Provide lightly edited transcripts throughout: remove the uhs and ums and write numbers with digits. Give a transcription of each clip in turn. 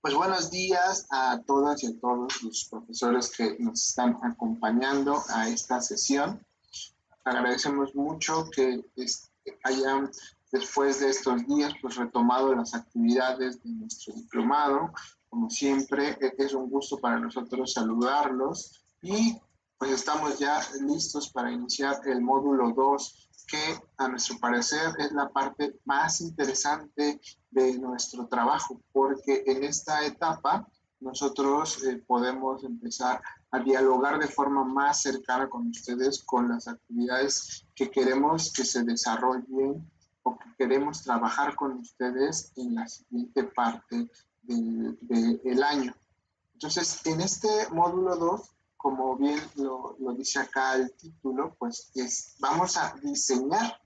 Pues buenos días a todas y a todos los profesores que nos están acompañando a esta sesión. Agradecemos mucho que hayan, después de estos días, pues retomado las actividades de nuestro diplomado. Como siempre, es un gusto para nosotros saludarlos y pues estamos ya listos para iniciar el módulo 2, que a nuestro parecer es la parte más interesante de nuestro trabajo, porque en esta etapa nosotros podemos empezar a dialogar de forma más cercana con ustedes con las actividades que queremos que se desarrollen o que queremos trabajar con ustedes en la siguiente parte del año. Entonces, en este módulo 2, como bien lo dice acá el título, pues vamos a diseñar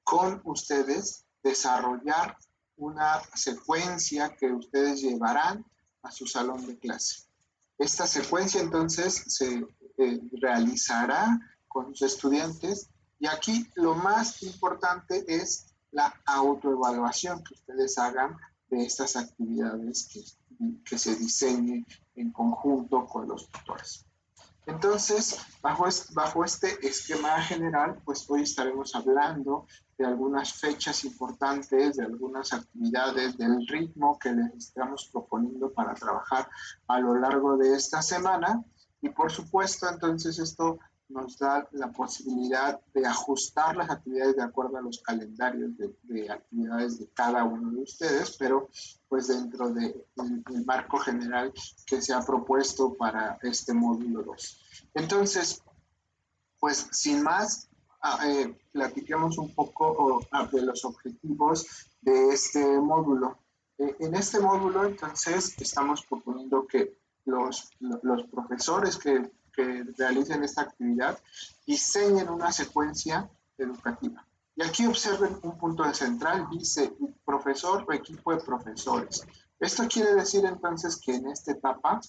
con ustedes, desarrollar una secuencia que ustedes llevarán a su salón de clase. Esta secuencia entonces se realizará con sus estudiantes y aquí lo más importante es la autoevaluación que ustedes hagan de estas actividades que se diseñen en conjunto con los tutores. Entonces, bajo este esquema general, pues hoy estaremos hablando de algunas fechas importantes, de algunas actividades, del ritmo que les estamos proponiendo para trabajar a lo largo de esta semana. Y por supuesto, entonces esto nos da la posibilidad de ajustar las actividades de acuerdo a los calendarios de actividades de cada uno de ustedes, pero pues dentro del marco general que se ha propuesto para este módulo 2. Entonces, pues sin más, platiquemos un poco de los objetivos de este módulo. En este módulo, entonces, estamos proponiendo que los profesores que realicen esta actividad diseñen una secuencia educativa. Y aquí observen un punto central, dice profesor o equipo de profesores. Esto quiere decir entonces que en esta etapa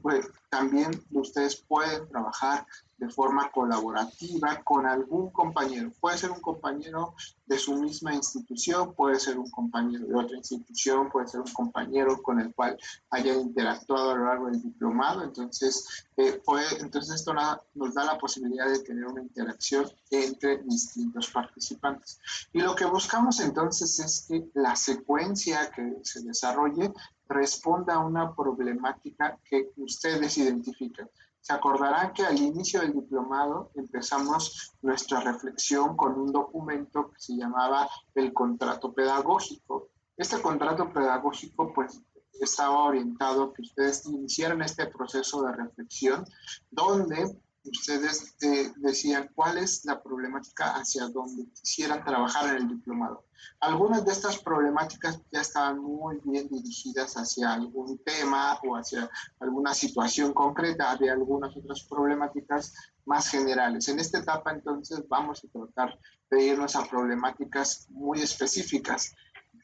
pues, también ustedes pueden trabajar de forma colaborativa con algún compañero. Puede ser un compañero de su misma institución, puede ser un compañero de otra institución, puede ser un compañero con el cual hayan interactuado a lo largo del diplomado. Entonces, entonces esto nos da la posibilidad de tener una interacción entre distintos participantes. Y lo que buscamos entonces es que la secuencia que se desarrolle responda a una problemática que ustedes identifican. Se acordarán que al inicio del diplomado empezamos nuestra reflexión con un documento que se llamaba el contrato pedagógico. Este contrato pedagógico pues estaba orientado a que ustedes iniciaran este proceso de reflexión donde ustedes decían cuál es la problemática hacia donde quisieran trabajar en el diplomado. Algunas de estas problemáticas ya estaban muy bien dirigidas hacia algún tema o hacia alguna situación concreta. Había algunas otras problemáticas más generales. En esta etapa, entonces, vamos a tratar de irnos a problemáticas muy específicas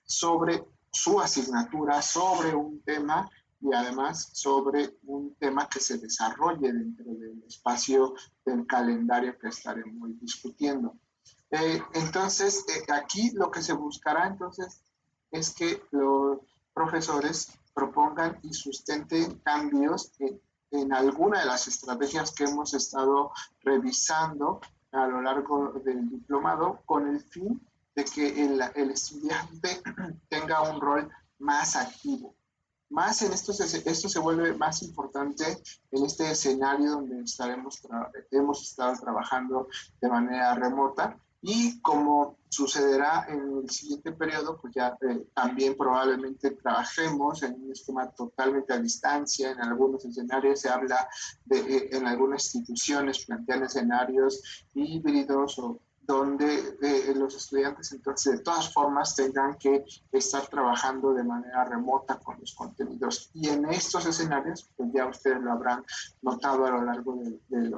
sobre su asignatura, sobre un tema y además sobre un tema que se desarrolle dentro del espacio del calendario que estaremos discutiendo. Entonces, aquí lo que se buscará entonces es que los profesores propongan y sustenten cambios en alguna de las estrategias que hemos estado revisando a lo largo del diplomado con el fin de que el estudiante tenga un rol más activo. Más en esto se vuelve más importante en este escenario donde hemos estado trabajando de manera remota y como sucederá en el siguiente periodo, pues ya también probablemente trabajemos en un esquema totalmente a distancia. En algunos escenarios se habla en algunas instituciones plantean escenarios híbridos o donde los estudiantes entonces de todas formas tengan que estar trabajando de manera remota con los contenidos. Y en estos escenarios, pues ya ustedes lo habrán notado a lo largo del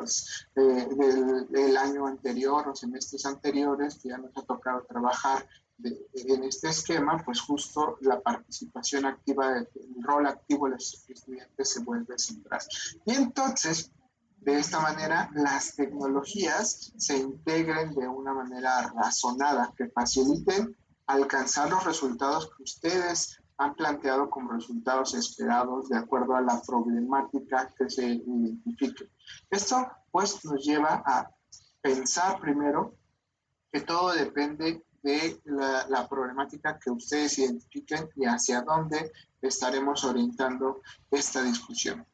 año anterior o semestres anteriores, que ya nos ha tocado trabajar en este esquema, pues justo la participación activa, el rol activo de los estudiantes se vuelve central. Y entonces, de esta manera, las tecnologías se integren de una manera razonada, que faciliten alcanzar los resultados que ustedes han planteado como resultados esperados de acuerdo a la problemática que se identifique. Esto pues nos lleva a pensar primero que todo depende de la problemática que ustedes identifiquen y hacia dónde estaremos orientando esta discusión.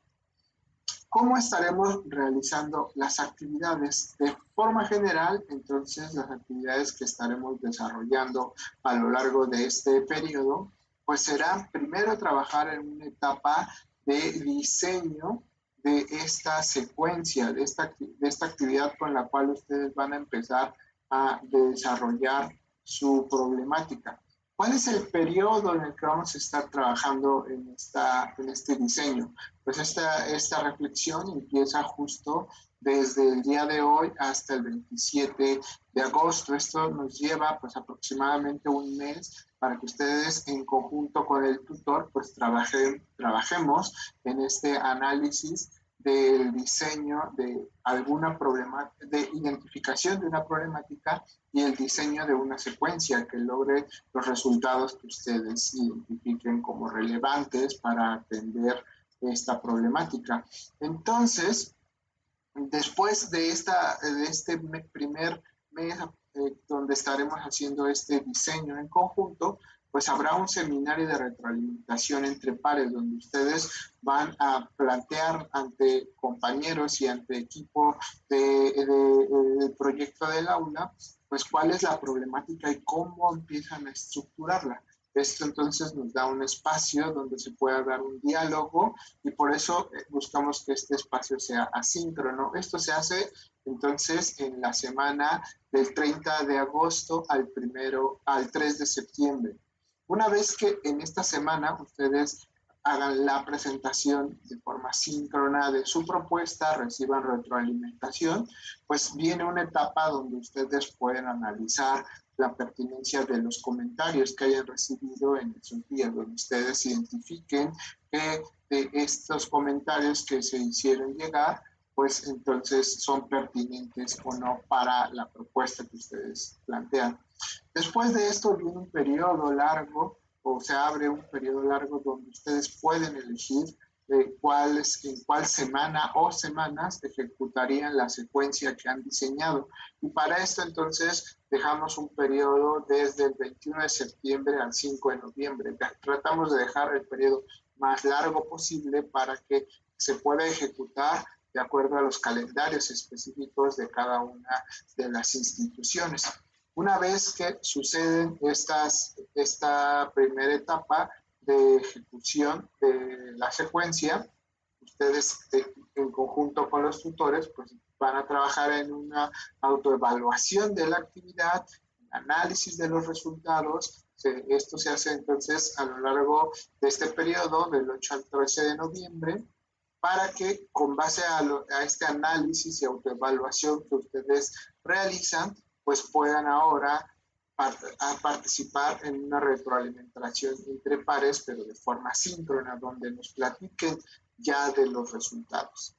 ¿Cómo estaremos realizando las actividades? De forma general, entonces, las actividades que estaremos desarrollando a lo largo de este periodo, pues será primero trabajar en una etapa de diseño de esta secuencia, de esta actividad con la cual ustedes van a empezar a desarrollar su problemática. ¿Cuál es el periodo en el que vamos a estar trabajando en este diseño? Pues esta reflexión empieza justo desde el día de hoy hasta el 27 de agosto. Esto nos lleva pues aproximadamente un mes para que ustedes en conjunto con el tutor pues trabajemos en este análisis del diseño de alguna problemática, de identificación de una problemática y el diseño de una secuencia que logre los resultados que ustedes identifiquen como relevantes para atender esta problemática. Entonces, después de este primer mes donde estaremos haciendo este diseño en conjunto, pues habrá un seminario de retroalimentación entre pares donde ustedes van a plantear ante compañeros y ante equipo del proyecto del aula, pues cuál es la problemática y cómo empiezan a estructurarla. Esto entonces nos da un espacio donde se pueda dar un diálogo y por eso buscamos que este espacio sea asíncrono. Esto se hace entonces en la semana del 30 de agosto al 3 de septiembre. Una vez que en esta semana ustedes hagan la presentación de forma síncrona de su propuesta, reciban retroalimentación, pues viene una etapa donde ustedes pueden analizar la pertinencia de los comentarios que hayan recibido en esos días, donde ustedes identifiquen que de estos comentarios que se hicieron llegar, pues entonces son pertinentes o no para la propuesta que ustedes plantean. Después de esto viene un periodo largo, o se abre un periodo largo donde ustedes pueden elegir en cuál semana o semanas ejecutarían la secuencia que han diseñado. Y para esto entonces dejamos un periodo desde el 21 de septiembre al 5 de noviembre. Tratamos de dejar el periodo más largo posible para que se pueda ejecutar de acuerdo a los calendarios específicos de cada una de las instituciones. Una vez que suceden esta primera etapa de ejecución de la secuencia, ustedes en conjunto con los tutores pues van a trabajar en una autoevaluación de la actividad, análisis de los resultados. Esto se hace entonces a lo largo de este periodo del 8 al 13 de noviembre para que con base a este análisis y autoevaluación que ustedes realizan, pues puedan ahora participar en una retroalimentación entre pares, pero de forma síncrona, donde nos platiquen ya de los resultados.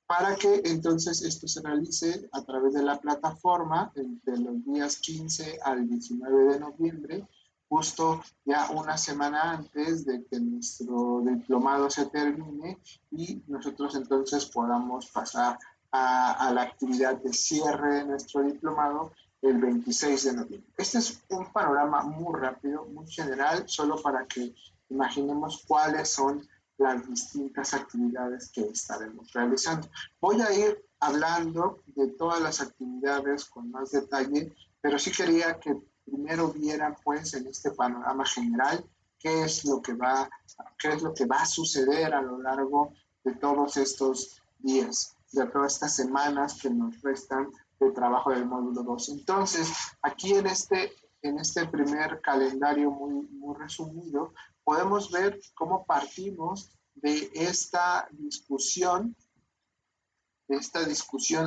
Para que entonces esto se realice a través de la plataforma entre los días 15 al 19 de noviembre, justo ya una semana antes de que nuestro diplomado se termine y nosotros entonces podamos pasar a la actividad de cierre de nuestro diplomado el 26 de noviembre. Este es un panorama muy rápido, muy general, solo para que imaginemos cuáles son las distintas actividades que estaremos realizando. Voy a ir hablando de todas las actividades con más detalle, pero sí quería que primero vieran pues en este panorama general qué es lo que va a suceder a lo largo de todos estos días, de todas estas semanas que nos restan de trabajo del módulo 2. Entonces, aquí en este primer calendario muy resumido, podemos ver cómo partimos de esta discusión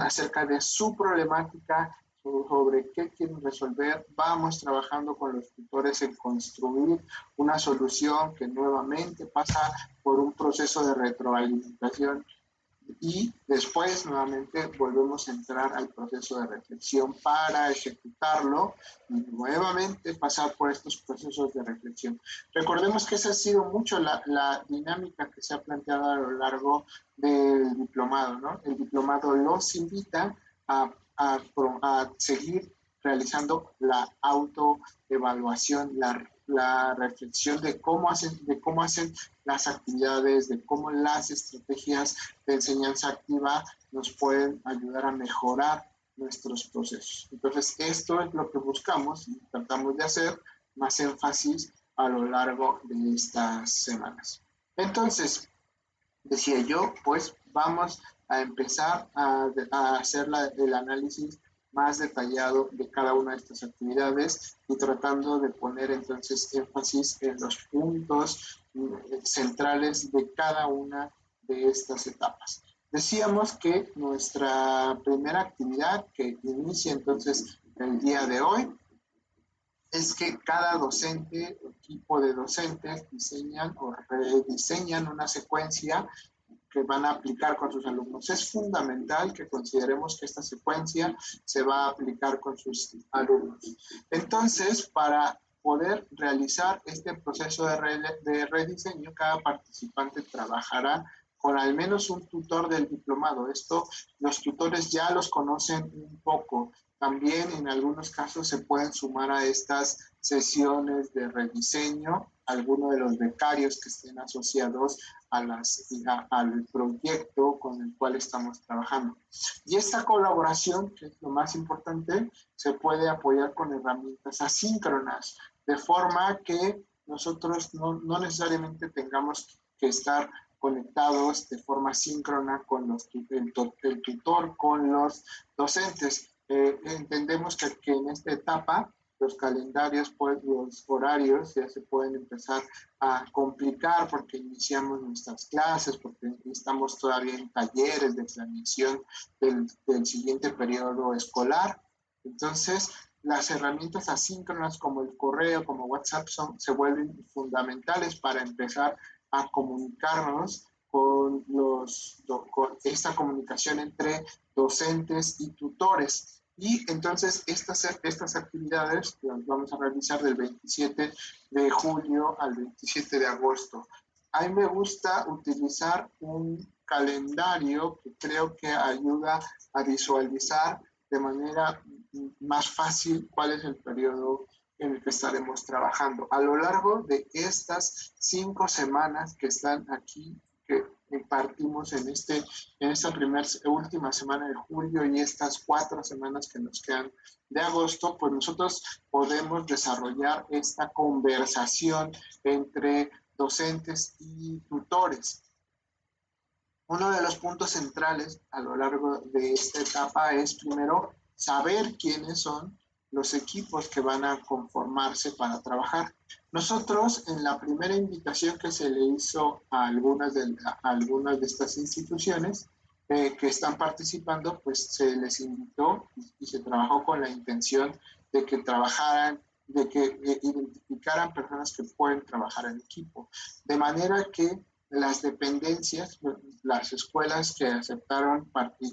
acerca de su problemática, sobre qué quieren resolver. Vamos trabajando con los tutores en construir una solución que nuevamente pasa por un proceso de retroalimentación y después nuevamente volvemos a entrar al proceso de reflexión para ejecutarlo y nuevamente pasar por estos procesos de reflexión. Recordemos que esa ha sido mucho la dinámica que se ha planteado a lo largo del diplomado, ¿no? El diplomado los invita a seguir realizando la autoevaluación, la reflexión de cómo hacen las actividades, de cómo las estrategias de enseñanza activa nos pueden ayudar a mejorar nuestros procesos. Entonces, esto es lo que buscamos y tratamos de hacer más énfasis a lo largo de estas semanas. Entonces, decía yo, pues vamos a empezar a hacer el análisis más detallado de cada una de estas actividades y tratando de poner entonces énfasis en los puntos centrales de cada una de estas etapas. Decíamos que nuestra primera actividad que inicia entonces el día de hoy es que cada docente o equipo de docentes diseñan o rediseñan una secuencia que van a aplicar con sus alumnos. Es fundamental que consideremos que esta secuencia se va a aplicar con sus alumnos. Entonces, para poder realizar este proceso de rediseño, cada participante trabajará con al menos un tutor del diplomado. Esto, los tutores ya los conocen un poco. También en algunos casos se pueden sumar a estas sesiones de rediseño algunos de los becarios que estén asociados al proyecto con el cual estamos trabajando. Y esta colaboración, que es lo más importante, se puede apoyar con herramientas asíncronas, de forma que nosotros no necesariamente tengamos que estar conectados de forma síncrona con el tutor, con los docentes. Entendemos que en esta etapa los calendarios, pues los horarios ya se pueden empezar a complicar porque iniciamos nuestras clases, porque estamos todavía en talleres de planeación del siguiente periodo escolar. Entonces, las herramientas asíncronas como el correo, como WhatsApp, se vuelven fundamentales para empezar a comunicarnos con esta comunicación entre docentes y tutores. Y entonces estas actividades las vamos a realizar del 27 de julio al 27 de agosto. A mí me gusta utilizar un calendario que creo que ayuda a visualizar de manera más fácil cuál es el periodo en el que estaremos trabajando. A lo largo de estas 5 semanas que están aquí, que partimos en esta última semana de julio y estas 4 semanas que nos quedan de agosto, pues nosotros podemos desarrollar esta conversación entre docentes y tutores. Uno de los puntos centrales a lo largo de esta etapa es primero saber quiénes son los equipos que van a conformarse para trabajar. Nosotros, en la primera invitación que se le hizo a algunas de estas instituciones que están participando, pues se les invitó y se trabajó con la intención de que trabajaran, de que identificaran personas que pueden trabajar en equipo. De manera que las dependencias, las escuelas que aceptaron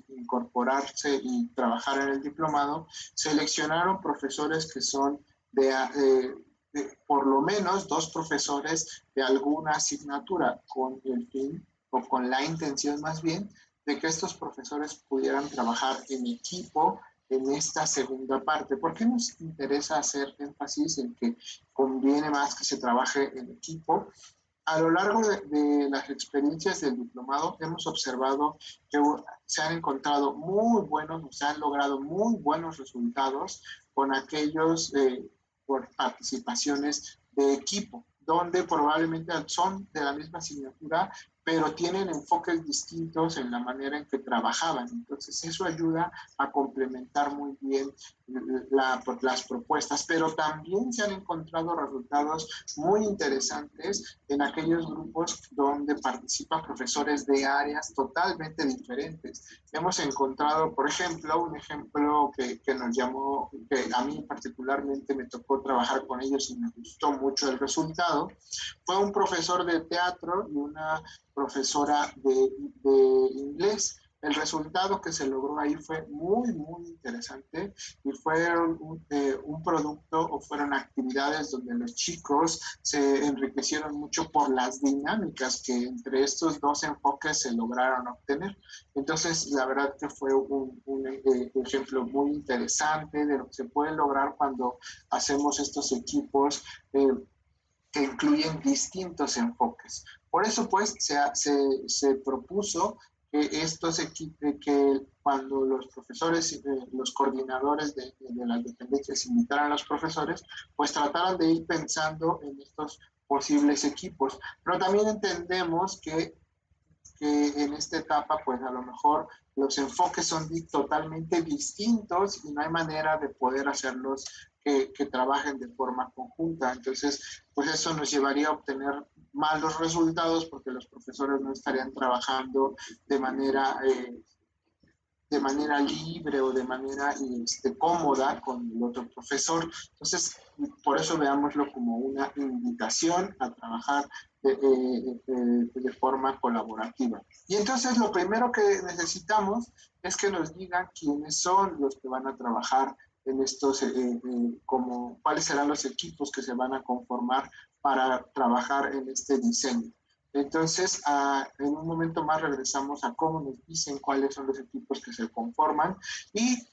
incorporarse y trabajar en el diplomado, seleccionaron profesores que son de por lo menos 2 profesores de alguna asignatura, con el fin o con la intención más bien de que estos profesores pudieran trabajar en equipo en esta segunda parte. ¿Por qué nos interesa hacer énfasis en que conviene más que se trabaje en equipo? A lo largo de las experiencias del diplomado hemos observado que se han encontrado se han logrado muy buenos resultados con aquellos por participaciones de equipo, donde probablemente son de la misma asignatura, pero tienen enfoques distintos en la manera en que trabajaban. Entonces, eso ayuda a complementar muy bien las propuestas, pero también se han encontrado resultados muy interesantes en aquellos grupos donde participan profesores de áreas totalmente diferentes. Hemos encontrado, por ejemplo, un ejemplo que nos llamó, que a mí particularmente me tocó trabajar con ellos y me gustó mucho el resultado, fue un profesor de teatro y una profesora de inglés. El resultado que se logró ahí fue muy, muy interesante y fueron un producto o fueron actividades donde los chicos se enriquecieron mucho por las dinámicas que entre estos dos enfoques se lograron obtener. Entonces, la verdad que fue un ejemplo muy interesante de lo que se puede lograr cuando hacemos estos equipos que incluyen distintos enfoques. Por eso, pues, se propuso que estos equipos, que cuando los profesores, los coordinadores de las dependencias invitaran a los profesores, pues trataran de ir pensando en estos posibles equipos. Pero también entendemos que en esta etapa, pues a lo mejor los enfoques son totalmente distintos y no hay manera de poder hacerlos que trabajen de forma conjunta. Entonces, pues eso nos llevaría a obtener malos resultados porque los profesores no estarían trabajando de manera libre o de manera cómoda con el otro profesor. Entonces, por eso veámoslo como una invitación a trabajar de forma colaborativa. Y entonces lo primero que necesitamos es que nos digan quiénes son los que van a trabajar en estos, como cuáles serán los equipos que se van a conformar para trabajar en este diseño. Entonces, en un momento más regresamos a cómo nos dicen cuáles son los equipos que se conforman y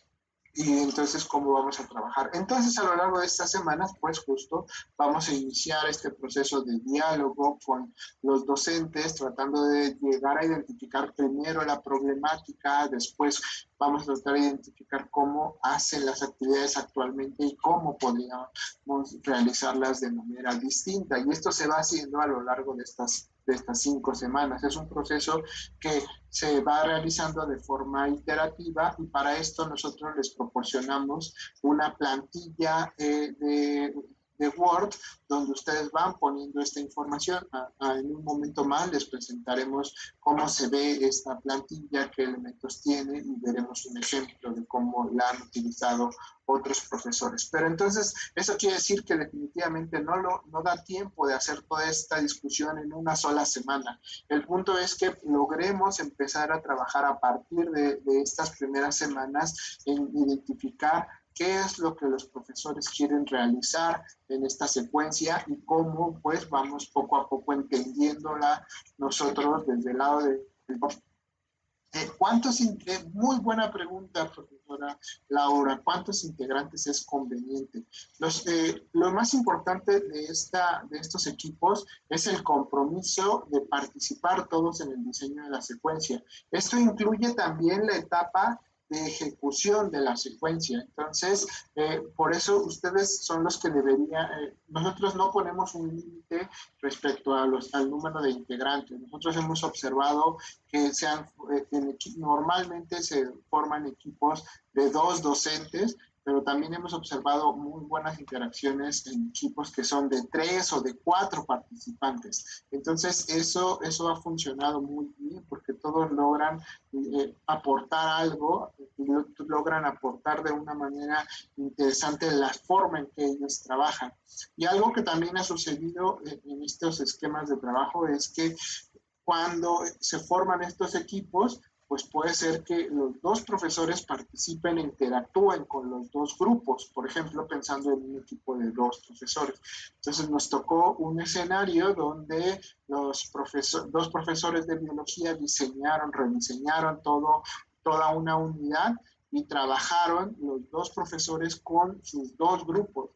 entonces cómo vamos a trabajar. Entonces, a lo largo de estas semanas, pues justo vamos a iniciar este proceso de diálogo con los docentes, tratando de llegar a identificar primero la problemática, después vamos a tratar de identificar cómo hacen las actividades actualmente y cómo podríamos realizarlas de manera distinta. Y esto se va haciendo a lo largo de estas 5 semanas. Es un proceso que se va realizando de forma iterativa y para esto nosotros les proporcionamos una plantilla de Word donde ustedes van poniendo esta información. En un momento más les presentaremos cómo se ve esta plantilla, qué elementos tiene y veremos un ejemplo de cómo la han utilizado otros profesores. Pero entonces eso quiere decir que definitivamente no da tiempo de hacer toda esta discusión en una sola semana. El punto es que logremos empezar a trabajar a partir de estas primeras semanas en identificar qué es lo que los profesores quieren realizar en esta secuencia y cómo pues vamos poco a poco entendiéndola nosotros desde el lado de muy buena pregunta, profesora Laura. ¿Cuántos integrantes es conveniente? Lo más importante de estos equipos es el compromiso de participar todos en el diseño de la secuencia. Esto incluye también la etapa de ejecución de la secuencia. Entonces, por eso ustedes son los que deberían, nosotros no ponemos un límite respecto al número de integrantes. Nosotros hemos observado que normalmente se forman equipos de 2 docentes, pero también hemos observado muy buenas interacciones en equipos que son de 3 o de 4 participantes. Entonces, eso ha funcionado muy bien porque todos logran aportar algo, logran aportar de una manera interesante la forma en que ellos trabajan. Y algo que también ha sucedido en estos esquemas de trabajo es que cuando se forman estos equipos, pues puede ser que los 2 profesores participen e interactúen con los 2 grupos, por ejemplo, pensando en un equipo de 2 profesores. Entonces nos tocó un escenario donde los 2 profesores de biología rediseñaron toda una unidad y trabajaron los 2 profesores con sus 2 grupos.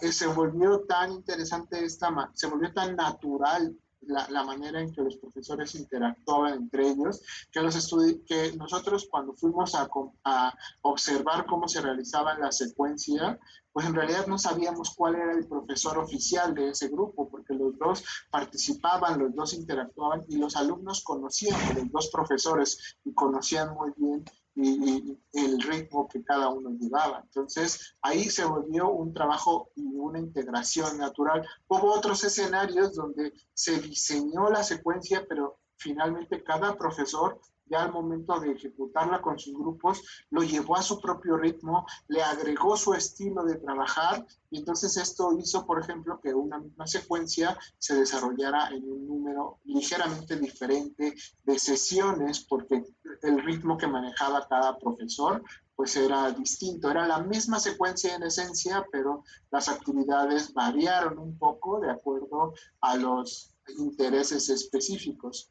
Se volvió tan interesante se volvió tan natural la manera en que los profesores interactuaban entre ellos, que nosotros cuando fuimos a observar cómo se realizaba la secuencia, pues en realidad no sabíamos cuál era el profesor oficial de ese grupo, porque los 2 participaban, los 2 interactuaban y los alumnos conocían a los 2 profesores y conocían muy bien y el ritmo que cada uno llevaba. Entonces, ahí se volvió un trabajo y una integración natural. Hubo otros escenarios donde se diseñó la secuencia, pero finalmente cada profesor ya al momento de ejecutarla con sus grupos, lo llevó a su propio ritmo, le agregó su estilo de trabajar, y entonces esto hizo, por ejemplo, que una misma secuencia se desarrollara en un número ligeramente diferente de sesiones, porque el ritmo que manejaba cada profesor pues era distinto, era la misma secuencia en esencia, pero las actividades variaron un poco de acuerdo a los intereses específicos.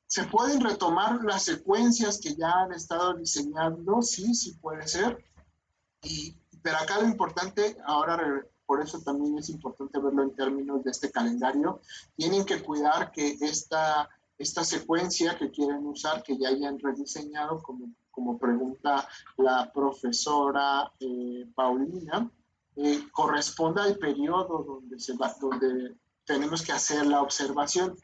¿Se pueden retomar las secuencias que ya han estado diseñando? Sí, sí puede ser. Pero acá lo importante, ahora por eso también es importante verlo en términos de este calendario, tienen que cuidar que esta secuencia que quieren usar, que ya hayan rediseñado, como pregunta la profesora Paulina, corresponda al periodo donde tenemos que hacer la observación.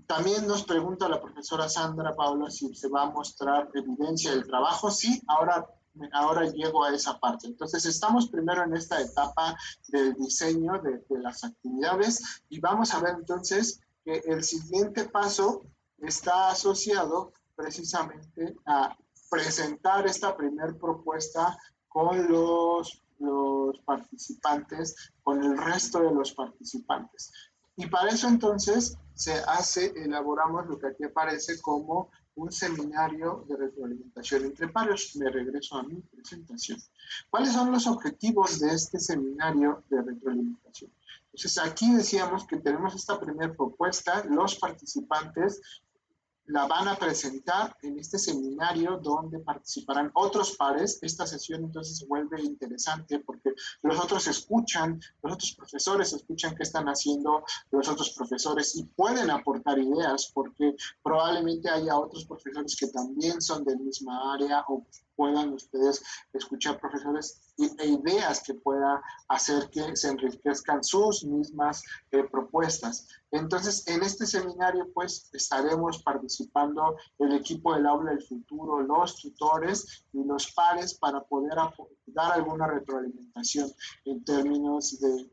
También nos pregunta la profesora Sandra Paula si se va a mostrar evidencia del trabajo. Sí, ahora llego a esa parte. Entonces, estamos primero en esta etapa del diseño de las actividades y vamos a ver entonces que el siguiente paso está asociado precisamente a presentar esta primera propuesta con los participantes, con el resto de los participantes. Y para eso entonces elaboramos lo que aquí aparece como un seminario de retroalimentación entre pares. Me regreso a mi presentación. ¿Cuáles son los objetivos de este seminario de retroalimentación? Entonces aquí decíamos que tenemos esta primera propuesta, los participantes la van a presentar en este seminario donde participarán otros pares. Esta sesión entonces se vuelve interesante porque los otros profesores escuchan qué están haciendo los otros profesores y pueden aportar ideas porque probablemente haya otros profesores que también son del misma área o puedan ustedes escuchar profesores e ideas que pueda hacer que se enriquezcan sus mismas propuestas. Entonces, en este seminario, pues, estaremos participando el equipo del aula del futuro, los tutores y los pares para poder dar alguna retroalimentación en términos de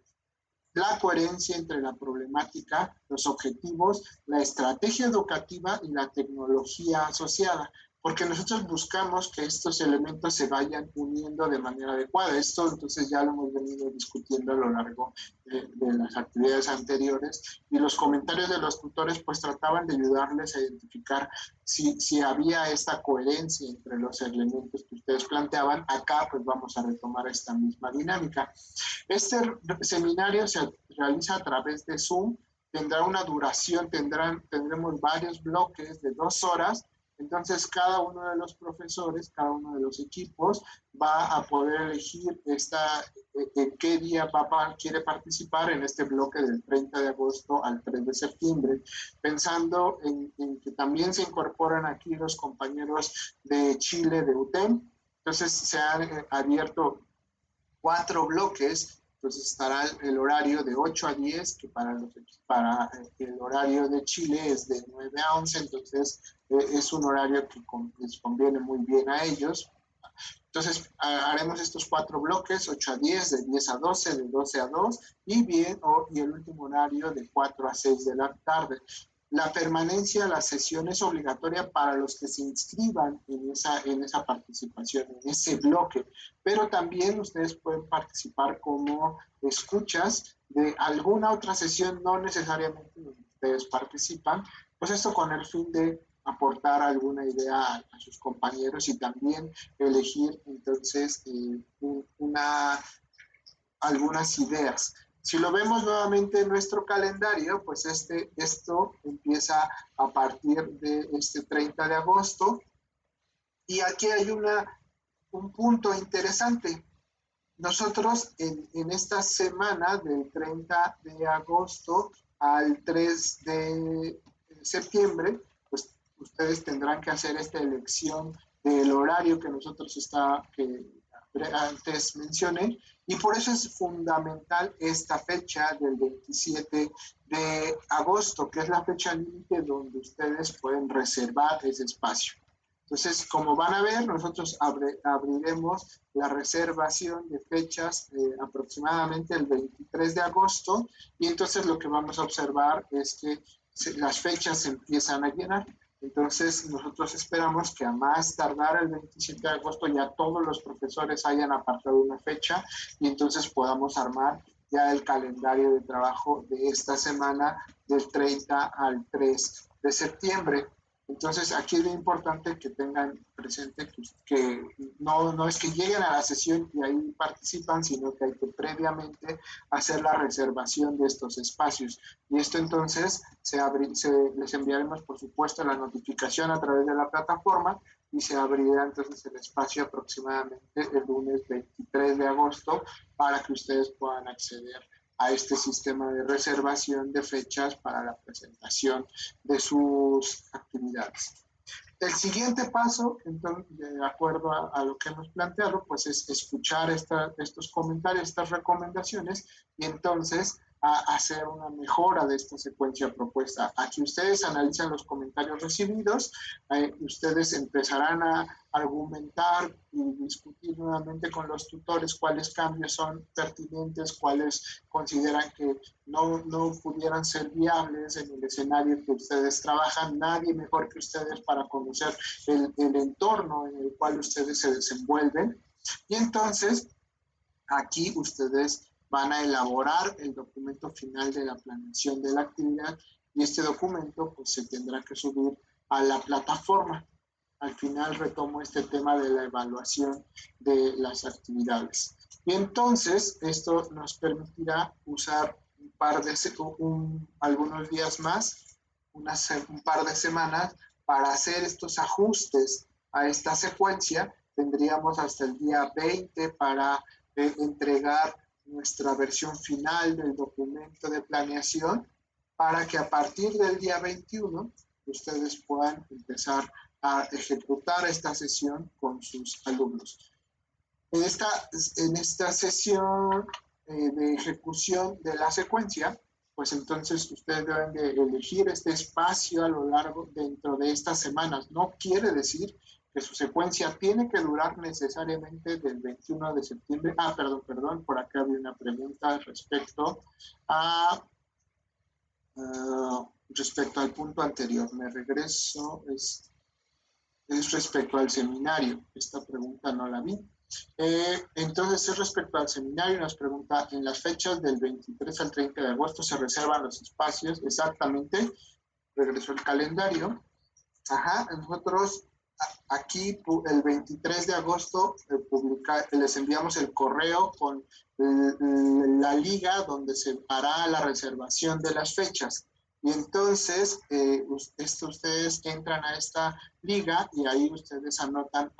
la coherencia entre la problemática, los objetivos, la estrategia educativa y la tecnología asociada, porque nosotros buscamos que estos elementos se vayan uniendo de manera adecuada. Esto entonces ya lo hemos venido discutiendo a lo largo de las actividades anteriores y los comentarios de los tutores pues trataban de ayudarles a identificar si había esta coherencia entre los elementos que ustedes planteaban. Acá pues vamos a retomar esta misma dinámica. Este seminario se realiza a través de Zoom, tendrá una duración, tendremos varios bloques de 2 horas. Entonces, cada uno de los profesores, cada uno de los equipos va a poder elegir en qué día quiere participar en este bloque del 30 de agosto al 3 de septiembre, pensando en que también se incorporan aquí los compañeros de Chile, de UTEM. Entonces, se han abierto 4 bloques. Entonces estará el horario de 8 a 10, que para el horario de Chile es de 9 a 11, entonces es un horario que les conviene muy bien a ellos. Entonces haremos estos 4 bloques, 8 a 10, de 10 a 12, de 12 a 2, y el último horario de 4 a 6 de la tarde. La permanencia a la sesión es obligatoria para los que se inscriban en esa participación, en ese bloque, pero también ustedes pueden participar como escuchas de alguna otra sesión, no necesariamente donde ustedes participan, pues esto con el fin de aportar alguna idea a sus compañeros y también elegir entonces algunas ideas. Si lo vemos nuevamente en nuestro calendario, pues esto empieza a partir de este 30 de agosto. Y aquí hay un punto interesante. Nosotros en esta semana del 30 de agosto al 3 de septiembre, pues ustedes tendrán que hacer esta elección del horario que antes mencioné, y por eso es fundamental esta fecha del 27 de agosto, que es la fecha límite donde ustedes pueden reservar ese espacio. Entonces, como van a ver, nosotros abriremos la reservación de fechas aproximadamente el 23 de agosto, y entonces lo que vamos a observar es que las fechas se empiezan a llenar. Entonces, nosotros esperamos que a más tardar el 27 de agosto ya todos los profesores hayan apartado una fecha y entonces podamos armar ya el calendario de trabajo de esta semana del 30 al 3 de septiembre. Entonces, aquí es muy importante que tengan presente que no es que lleguen a la sesión y ahí participan, sino que hay que previamente hacer la reservación de estos espacios. Y esto entonces les enviaremos, por supuesto, la notificación a través de la plataforma y se abrirá entonces el espacio aproximadamente el lunes 23 de agosto para que ustedes puedan acceder a este sistema de reservación de fechas para la presentación de sus actividades. El siguiente paso, entonces, de acuerdo a lo que hemos planteado, pues es escuchar estos comentarios, estas recomendaciones y entonces hacer una mejora de esta secuencia propuesta. Aquí ustedes analizan los comentarios recibidos, ustedes empezarán a argumentar y discutir nuevamente con los tutores cuáles cambios son pertinentes, cuáles consideran que no pudieran ser viables en el escenario que ustedes trabajan. Nadie mejor que ustedes para conocer el entorno en el cual ustedes se desenvuelven. Y entonces, aquí ustedes van a elaborar el documento final de la planeación de la actividad y este documento pues se tendrá que subir a la plataforma. Al final retomo este tema de la evaluación de las actividades. Y entonces esto nos permitirá usar algunos días más, un par de semanas, para hacer estos ajustes a esta secuencia. Tendríamos hasta el día 20 para entregar nuestra versión final del documento de planeación para que a partir del día 21 ustedes puedan empezar a ejecutar esta sesión con sus alumnos. En esta sesión de ejecución de la secuencia, pues entonces ustedes deben de elegir este espacio a lo largo dentro de estas semanas. No quiere decir que su secuencia tiene que durar necesariamente del 21 de septiembre. Perdón, por acá había una pregunta respecto al punto anterior. Me regreso, es respecto al seminario. Esta pregunta no la vi. Entonces, respecto al seminario, nos pregunta, en las fechas del 23 al 30 de agosto se reservan los espacios, exactamente, regresó el calendario. Nosotros aquí el 23 de agosto les enviamos el correo con la liga donde se hará la reservación de las fechas. Y entonces, ustedes entran a esta liga y ahí ustedes anotan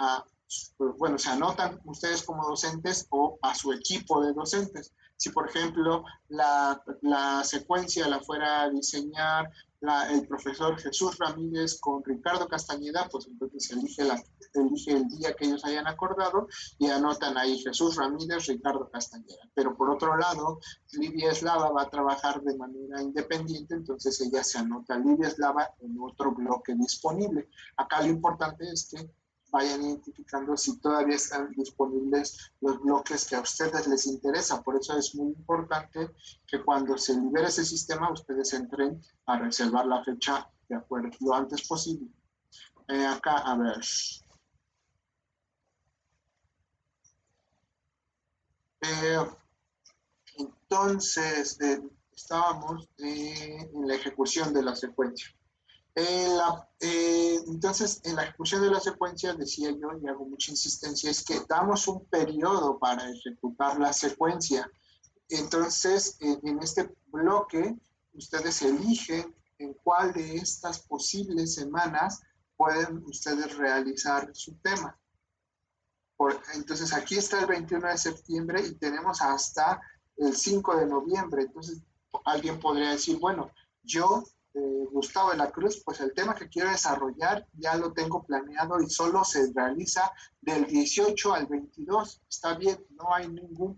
se anotan ustedes como docentes o a su equipo de docentes. Si, por ejemplo, la secuencia la fuera a diseñar el profesor Jesús Ramírez con Ricardo Castañeda, pues entonces elige el día que ellos hayan acordado y anotan ahí Jesús Ramírez, Ricardo Castañeda. Pero por otro lado, Lidia Eslava va a trabajar de manera independiente, entonces ella se anota Lidia Eslava en otro bloque disponible. Acá lo importante es que vayan identificando si todavía están disponibles los bloques que a ustedes les interesa. Por eso es muy importante que cuando se libere ese sistema, ustedes entren a reservar la fecha de acuerdo lo antes posible. Acá, a ver. Entonces, estábamos en la ejecución de la secuencia. Entonces, en la ejecución de la secuencia, decía yo, y hago mucha insistencia, es que damos un periodo para ejecutar la secuencia. Entonces, en este bloque, ustedes eligen en cuál de estas posibles semanas pueden ustedes realizar su tema. Entonces, aquí está el 21 de septiembre y tenemos hasta el 5 de noviembre. Entonces, alguien podría decir, bueno, yo, Gustavo de la Cruz, pues el tema que quiero desarrollar ya lo tengo planeado y solo se realiza del 18 al 22. Está bien, no hay ningún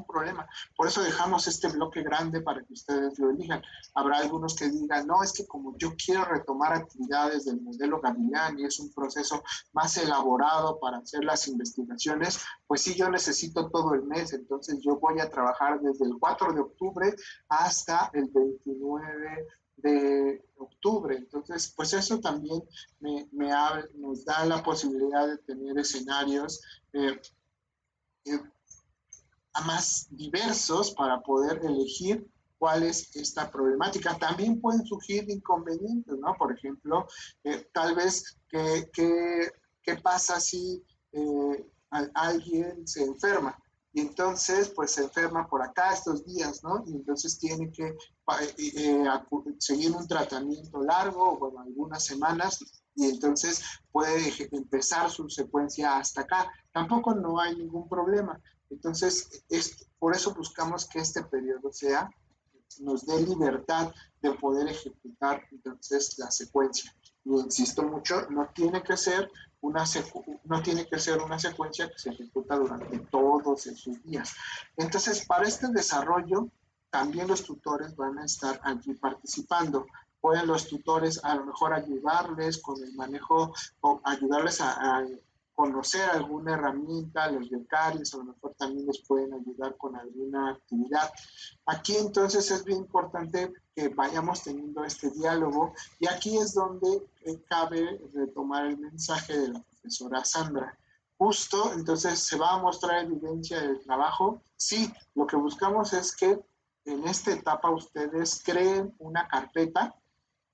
problema. Por eso dejamos este bloque grande para que ustedes lo elijan. Habrá algunos que digan, no, es que como yo quiero retomar actividades del modelo Gavilán y es un proceso más elaborado para hacer las investigaciones, pues sí, yo necesito todo el mes. Entonces yo voy a trabajar desde el 4 de octubre hasta el 29 de octubre. octubre. Entonces, pues eso también nos da la posibilidad de tener escenarios más diversos para poder elegir cuál es esta problemática. También pueden surgir inconvenientes, ¿no? Por ejemplo, tal vez, ¿qué pasa si alguien se enferma? Y entonces, pues se enferma por acá estos días, ¿no? Y entonces tiene que seguir un tratamiento largo, bueno, algunas semanas, y entonces puede empezar su secuencia hasta acá. Tampoco no hay ningún problema. Entonces, por eso buscamos que este periodo nos dé libertad de poder ejecutar entonces la secuencia. Y insisto mucho, no tiene que ser una secuencia que se ejecuta durante todos esos días. Entonces, para este desarrollo, también los tutores van a estar allí participando. Pueden los tutores a lo mejor ayudarles con el manejo o ayudarles a conocer alguna herramienta, los becarios a lo mejor también les pueden ayudar con alguna actividad. Aquí entonces es bien importante que vayamos teniendo este diálogo y aquí es donde cabe retomar el mensaje de la profesora Sandra. Justo, entonces, ¿se va a mostrar evidencia del trabajo? Sí, lo que buscamos es que en esta etapa ustedes creen una carpeta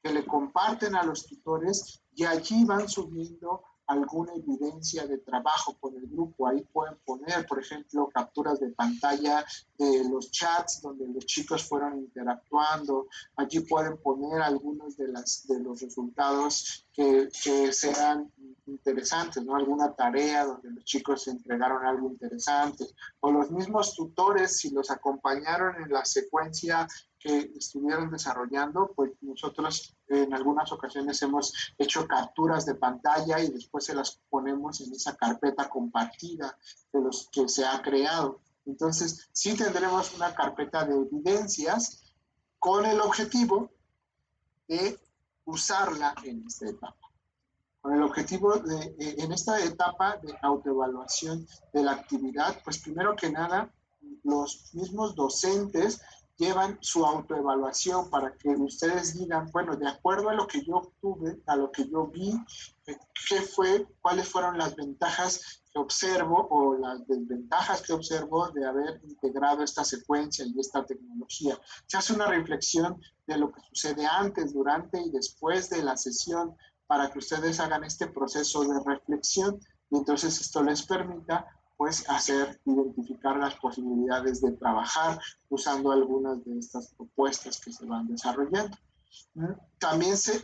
que le comparten a los tutores y allí van subiendo alguna evidencia de trabajo con el grupo. Ahí pueden poner, por ejemplo, capturas de pantalla de los chats donde los chicos fueron interactuando. Allí pueden poner algunos de los resultados que sean interesantes, ¿no? Alguna tarea donde los chicos entregaron algo interesante. O los mismos tutores, si los acompañaron en la secuencia que estuvieron desarrollando, pues nosotros en algunas ocasiones hemos hecho capturas de pantalla y después se las ponemos en esa carpeta compartida de los que se ha creado. Entonces, sí tendremos una carpeta de evidencias con el objetivo de usarla en esta etapa. Con el objetivo de, en esta etapa de autoevaluación de la actividad, pues primero que nada, los mismos docentes llevan su autoevaluación para que ustedes digan, bueno, de acuerdo a lo que yo obtuve, a lo que yo vi, cuáles fueron las ventajas que observo o las desventajas que observo de haber integrado esta secuencia y esta tecnología. Se hace una reflexión de lo que sucede antes, durante y después de la sesión para que ustedes hagan este proceso de reflexión y entonces esto les permita pues identificar las posibilidades de trabajar usando algunas de estas propuestas que se van desarrollando.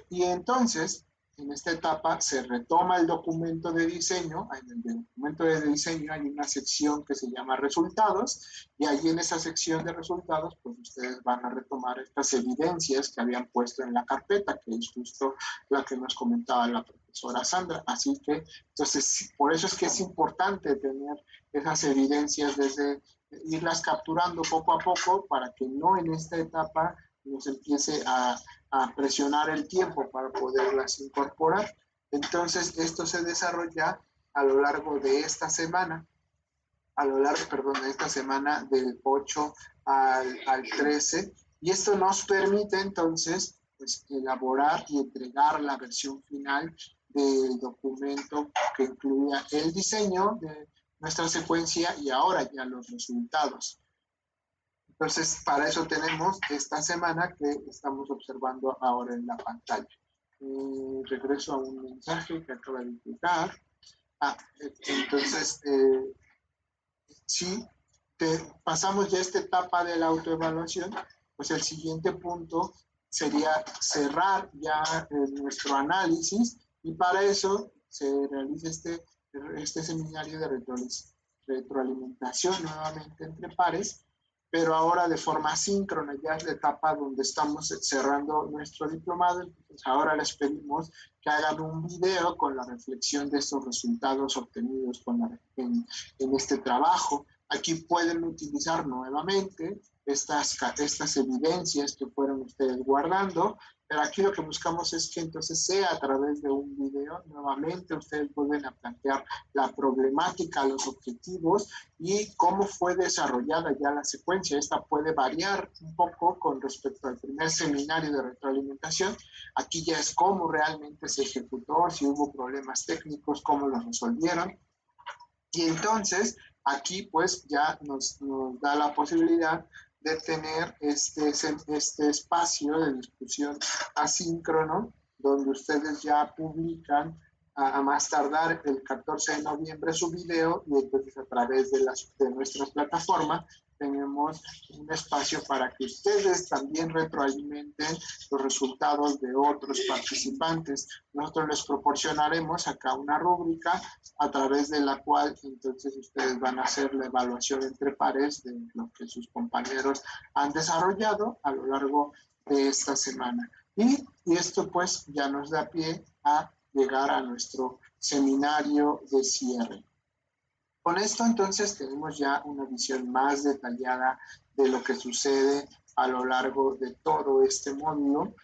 Y entonces, en esta etapa se retoma el documento de diseño. En el documento de diseño hay una sección que se llama resultados y allí en esa sección de resultados, pues ustedes van a retomar estas evidencias que habían puesto en la carpeta, que es justo la que nos comentaba la profesora Sandra. Así que, entonces, por eso es que es importante tener esas evidencias irlas capturando poco a poco para que no en esta etapa nos empiece a presionar el tiempo para poderlas incorporar. Entonces, esto se desarrolla a lo largo de esta semana, de esta semana del 8 al 13, y esto nos permite entonces pues, elaborar y entregar la versión final del documento que incluía el diseño de nuestra secuencia y ahora ya los resultados. Entonces, para eso tenemos esta semana que estamos observando ahora en la pantalla. Regreso a un mensaje que acaba de llegar. Entonces, si pasamos ya esta etapa de la autoevaluación, pues el siguiente punto sería cerrar ya nuestro análisis y para eso se realiza este seminario de retroalimentación nuevamente entre pares, pero ahora de forma síncrona, ya es la etapa donde estamos cerrando nuestro diplomado. Entonces ahora les pedimos que hagan un video con la reflexión de estos resultados obtenidos en este trabajo. Aquí pueden utilizar nuevamente estas evidencias que fueron ustedes guardando, pero aquí lo que buscamos es que entonces sea a través de un video. Nuevamente ustedes vuelven a plantear la problemática, los objetivos y cómo fue desarrollada ya la secuencia. Esta puede variar un poco con respecto al primer seminario de retroalimentación. Aquí ya es cómo realmente se ejecutó, si hubo problemas técnicos, cómo los resolvieron. Y entonces aquí pues ya nos da la posibilidad de tener este espacio de discusión asíncrono, donde ustedes ya publican a más tardar el 14 de noviembre su video, y entonces a través de nuestra plataforma tenemos un espacio para que ustedes también retroalimenten los resultados de otros participantes. Nosotros les proporcionaremos acá una rúbrica a través de la cual entonces ustedes van a hacer la evaluación entre pares de lo que sus compañeros han desarrollado a lo largo de esta semana. Y esto pues ya nos da pie a llegar a nuestro seminario de cierre. Con esto entonces tenemos ya una visión más detallada de lo que sucede a lo largo de todo este módulo.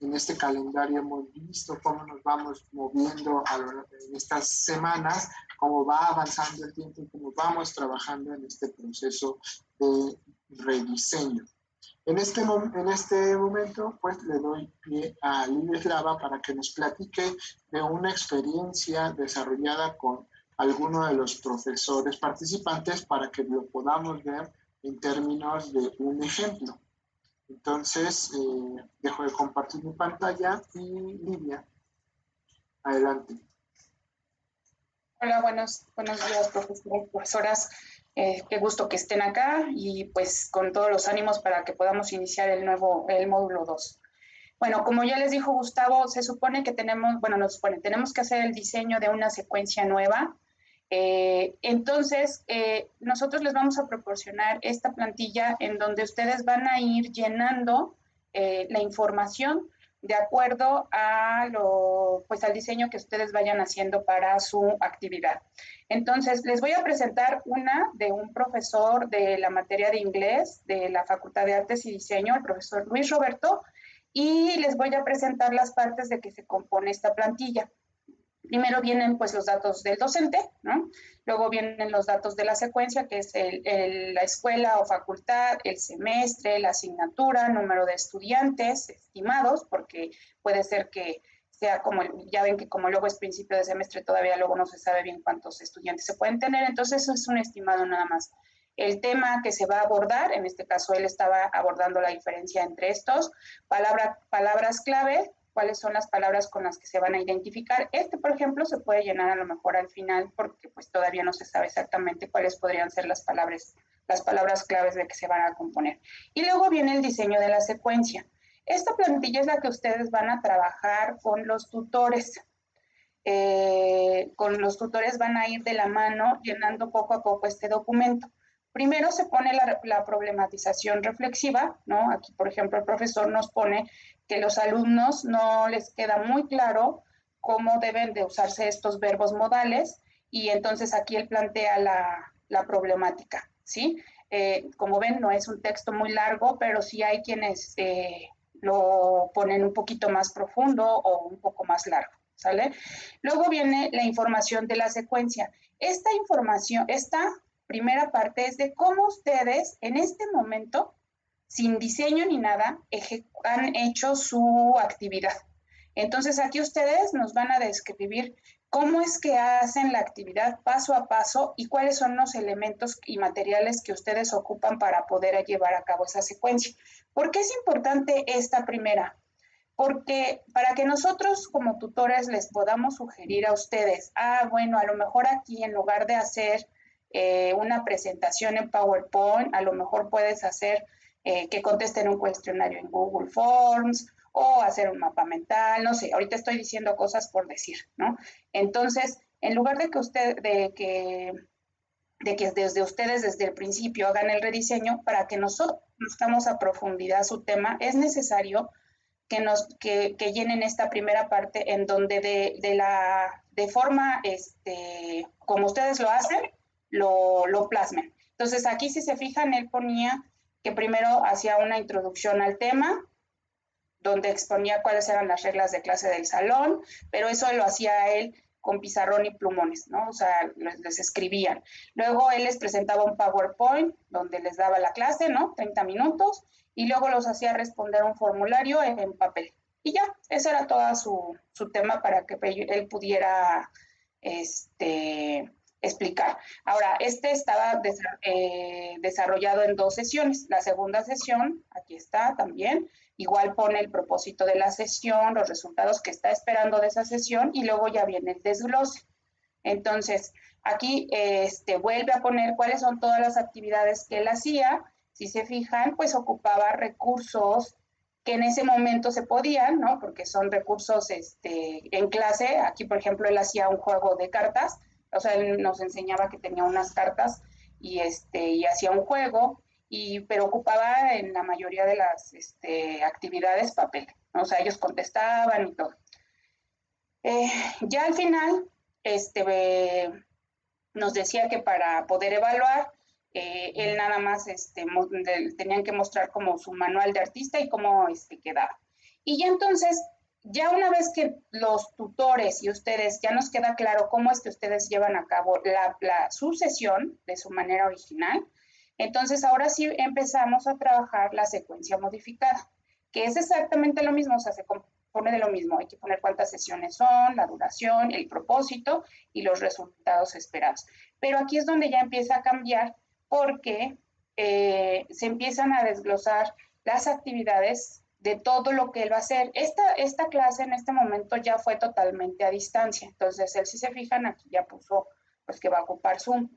En este calendario hemos visto cómo nos vamos moviendo en estas semanas, cómo va avanzando el tiempo y cómo vamos trabajando en este proceso de rediseño. En este momento, pues le doy pie a Lilislava para que nos platique de una experiencia desarrollada con alguno de los profesores participantes para que lo podamos ver en términos de un ejemplo. Entonces, dejo de compartir mi pantalla y Lidia, adelante. Hola, buenos días, profesores, profesoras. Qué gusto que estén acá y pues con todos los ánimos para que podamos iniciar el módulo 2. Bueno, como ya les dijo Gustavo, se supone que tenemos que hacer el diseño de una secuencia nueva. Entonces, nosotros les vamos a proporcionar esta plantilla en donde ustedes van a ir llenando la información de acuerdo a al diseño que ustedes vayan haciendo para su actividad. Entonces, les voy a presentar una de un profesor de la materia de inglés de la Facultad de Artes y Diseño, el profesor Luis Roberto, y les voy a presentar las partes de que se compone esta plantilla. Primero vienen pues los datos del docente, ¿no? Luego vienen los datos de la secuencia, que es la escuela o facultad, el semestre, la asignatura, número de estudiantes estimados, porque puede ser que sea como, ya ven que como luego es principio de semestre, todavía luego no se sabe bien cuántos estudiantes se pueden tener, entonces eso es un estimado nada más. El tema que se va a abordar, en este caso él estaba abordando la diferencia entre estos, palabras clave, cuáles son las palabras con las que se van a identificar. Por ejemplo, se puede llenar a lo mejor al final porque pues todavía no se sabe exactamente cuáles podrían ser las palabras claves de que se van a componer. Y luego viene el diseño de la secuencia. Esta plantilla es la que ustedes van a trabajar con los tutores. Con los tutores van a ir de la mano llenando poco a poco este documento. Primero se pone la problematización reflexiva, ¿no? Aquí, por ejemplo, el profesor nos pone que los alumnos no les queda muy claro cómo deben de usarse estos verbos modales, y entonces aquí él plantea la problemática, ¿sí? Como ven, no es un texto muy largo, pero sí hay quienes lo ponen un poquito más profundo o un poco más largo, ¿sale? Luego viene la información de la secuencia. Esta información, esta primera parte es de cómo ustedes en este momento, sin diseño ni nada, han hecho su actividad. Entonces aquí ustedes nos van a describir cómo es que hacen la actividad paso a paso y cuáles son los elementos y materiales que ustedes ocupan para poder llevar a cabo esa secuencia. ¿Por qué es importante esta primera? Porque para que nosotros como tutores les podamos sugerir a ustedes, bueno, a lo mejor aquí en lugar de hacer una presentación en PowerPoint, a lo mejor puedes hacer que contesten un cuestionario en Google Forms o hacer un mapa mental, no sé, ahorita estoy diciendo cosas por decir, ¿no? Entonces, en lugar de que desde ustedes, desde el principio, hagan el rediseño, para que nosotros conozcamos a profundidad su tema, es necesario que llenen esta primera parte en donde de forma, como ustedes lo hacen, lo plasmen. Entonces, aquí si se fijan, él ponía que primero hacía una introducción al tema, donde exponía cuáles eran las reglas de clase del salón, pero eso lo hacía él con pizarrón y plumones, ¿no? O sea, les escribían. Luego él les presentaba un PowerPoint donde les daba la clase, ¿no? 30 minutos, y luego los hacía responder un formulario en papel. Y ya, ese era todo su tema para que él pudiera explicar. Ahora, estaba desarrollado en 2 sesiones. La segunda sesión, aquí está también, igual pone el propósito de la sesión, los resultados que está esperando de esa sesión y luego ya viene el desglose. Entonces, aquí vuelve a poner cuáles son todas las actividades que él hacía. Si se fijan, pues ocupaba recursos que en ese momento se podían, ¿no? Porque son recursos en clase. Aquí, por ejemplo, él hacía un juego de cartas, o sea, él nos enseñaba que tenía unas cartas y hacía un juego, pero ocupaba en la mayoría de las actividades papel, ¿no? O sea, ellos contestaban y todo. Ya al final, nos decía que para poder evaluar, él nada más tenían que mostrar como su manual de artista y cómo quedaba. Y ya entonces, ya una vez que los tutores y ustedes, ya nos queda claro cómo es que ustedes llevan a cabo su sesión de su manera original, entonces ahora sí empezamos a trabajar la secuencia modificada, que es exactamente lo mismo, o sea, se compone de lo mismo, hay que poner cuántas sesiones son, la duración, el propósito y los resultados esperados. Pero aquí es donde ya empieza a cambiar porque se empiezan a desglosar las actividades de todo lo que él va a hacer. Esta clase en este momento ya fue totalmente a distancia, entonces él, si se fijan, aquí ya puso pues que va a ocupar Zoom.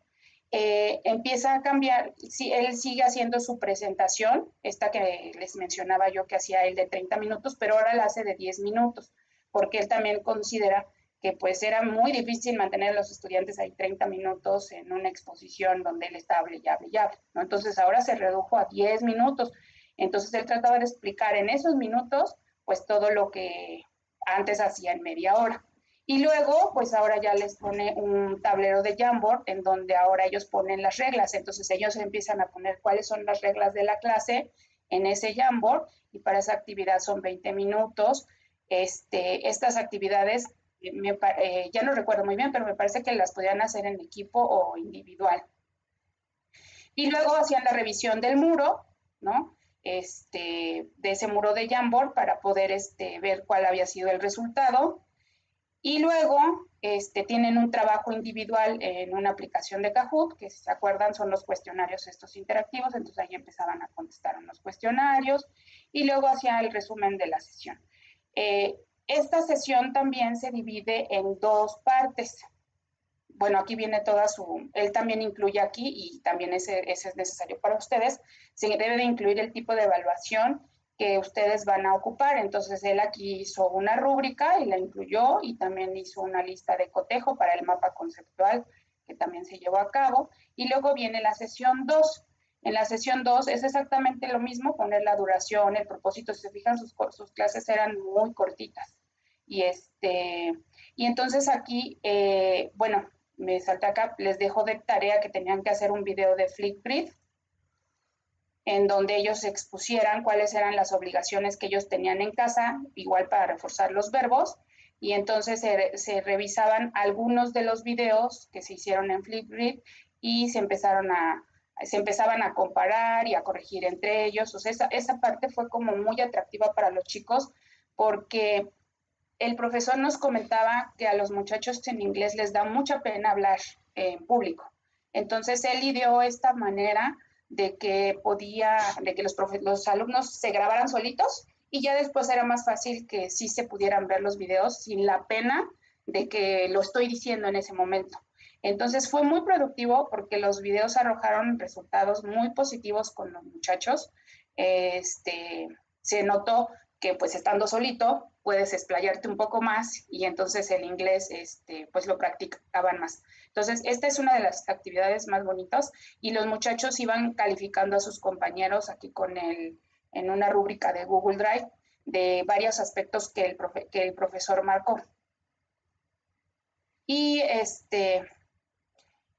Empieza a cambiar, él sigue haciendo su presentación, esta que les mencionaba yo que hacía él de 30 minutos, pero ahora la hace de 10 minutos, porque él también considera que pues era muy difícil mantener a los estudiantes ahí 30 minutos en una exposición donde él está hable y hable y hable, ¿no? Entonces ahora se redujo a 10 minutos, entonces él trataba de explicar en esos minutos pues todo lo que antes hacía en media hora. Y luego, pues ahora ya les pone un tablero de Jamboard en donde ahora ellos ponen las reglas. Entonces ellos empiezan a poner cuáles son las reglas de la clase en ese Jamboard y para esa actividad son 20 minutos. Estas actividades, ya no recuerdo muy bien, pero me parece que las podían hacer en equipo o individual. Y luego hacían la revisión del muro, ¿no? De ese muro de Jamboard para poder ver cuál había sido el resultado. Y luego tienen un trabajo individual en una aplicación de Kahoot, que si se acuerdan son los cuestionarios estos interactivos, entonces ahí empezaban a contestar unos cuestionarios y luego hacía el resumen de la sesión. Esta sesión también se divide en 2 partes. Bueno, aquí viene toda él también incluye aquí, y también ese es necesario para ustedes, se debe de incluir el tipo de evaluación que ustedes van a ocupar. Entonces él aquí hizo una rúbrica y la incluyó y también hizo una lista de cotejo para el mapa conceptual que también se llevó a cabo. Y luego viene la sesión 2. En la sesión 2 es exactamente lo mismo, poner la duración, el propósito. Si se fijan, sus clases eran muy cortitas. Y entonces aquí, bueno, me salté acá, les dejo de tarea que tenían que hacer un video de Flipgrid en donde ellos expusieran cuáles eran las obligaciones que ellos tenían en casa, igual para reforzar los verbos, y entonces se revisaban algunos de los videos que se hicieron en Flipgrid y se empezaban a comparar y a corregir entre ellos. O sea, esa parte fue como muy atractiva para los chicos porque el profesor nos comentaba que a los muchachos en inglés les da mucha pena hablar en público. Entonces él ideó esta manera de que los alumnos se grabaran solitos y ya después era más fácil que sí se pudieran ver los videos sin la pena de que lo estoy diciendo en ese momento. Entonces fue muy productivo porque los videos arrojaron resultados muy positivos con los muchachos. Se notó que pues estando solito puedes explayarte un poco más y entonces el inglés pues lo practicaban más. Entonces esta es una de las actividades más bonitas y los muchachos iban calificando a sus compañeros aquí en una rúbrica de Google Drive de varios aspectos que el profesor marcó. Y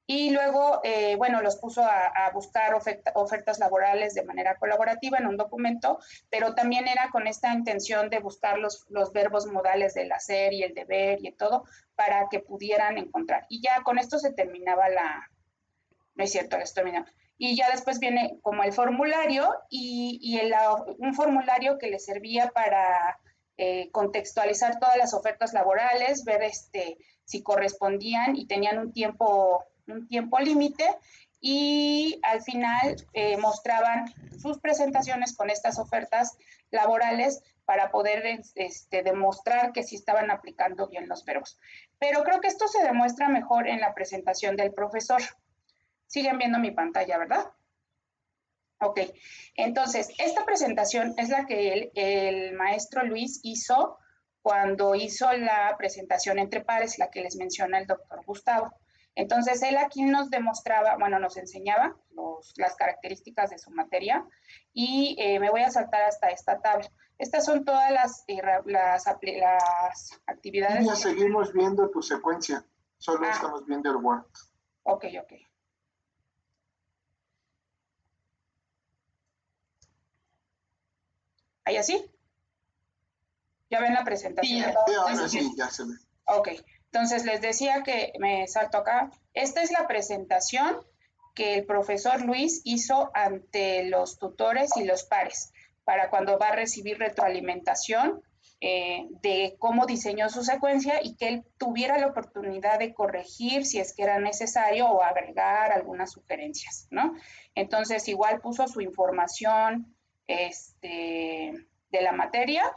Y luego, bueno, los puso a buscar ofertas laborales de manera colaborativa en un documento, pero también era con esta intención de buscar los verbos modales del hacer y el deber y todo, para que pudieran encontrar. Y ya con esto se terminaba no es cierto, les terminaba. Y ya después viene como el formulario y un formulario que les servía para contextualizar todas las ofertas laborales, ver si correspondían y tenían un tiempo límite, y al final mostraban sus presentaciones con estas ofertas laborales para poder demostrar que sí estaban aplicando bien los verbos. Pero creo que esto se demuestra mejor en la presentación del profesor. Siguen viendo mi pantalla, ¿verdad? Ok, entonces, esta presentación es la que el maestro Luis hizo cuando hizo la presentación entre pares, la que les menciona el doctor Gustavo. Entonces, él aquí nos demostraba, bueno, nos enseñaba las características de su materia, y me voy a saltar hasta esta tabla. Estas son todas las actividades. Ya seguimos viendo tu secuencia, solo estamos viendo el Word. Ok. ¿Ahí así? ¿Ya ven la presentación? Sí, ahora sí, ya se ve. Ok, entonces les decía que me salto acá. Esta es la presentación que el profesor Luis hizo ante los tutores y los pares para cuando va a recibir retroalimentación de cómo diseñó su secuencia, y que él tuviera la oportunidad de corregir si es que era necesario o agregar algunas sugerencias, ¿no? Entonces igual puso su información de la materia,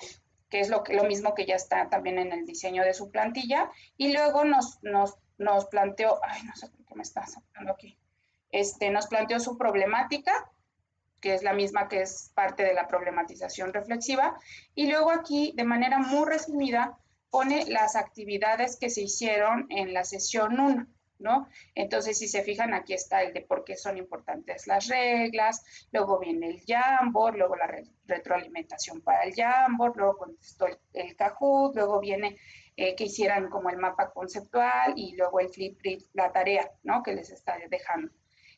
que es lo mismo que ya está también en el diseño de su plantilla, y luego nos planteó, ay, no sé por qué me está sacando aquí, nos planteó su problemática, que es la misma que es parte de la problematización reflexiva, y luego aquí, de manera muy resumida, pone las actividades que se hicieron en la sesión 1, ¿no? Entonces, si se fijan, aquí está el de por qué son importantes las reglas, luego viene el Jamboard, luego la retroalimentación para el Jamboard, luego contestó el Kahoot, luego viene que hicieran como el mapa conceptual, y luego el Flipgrid, la tarea, ¿no? Que les está dejando.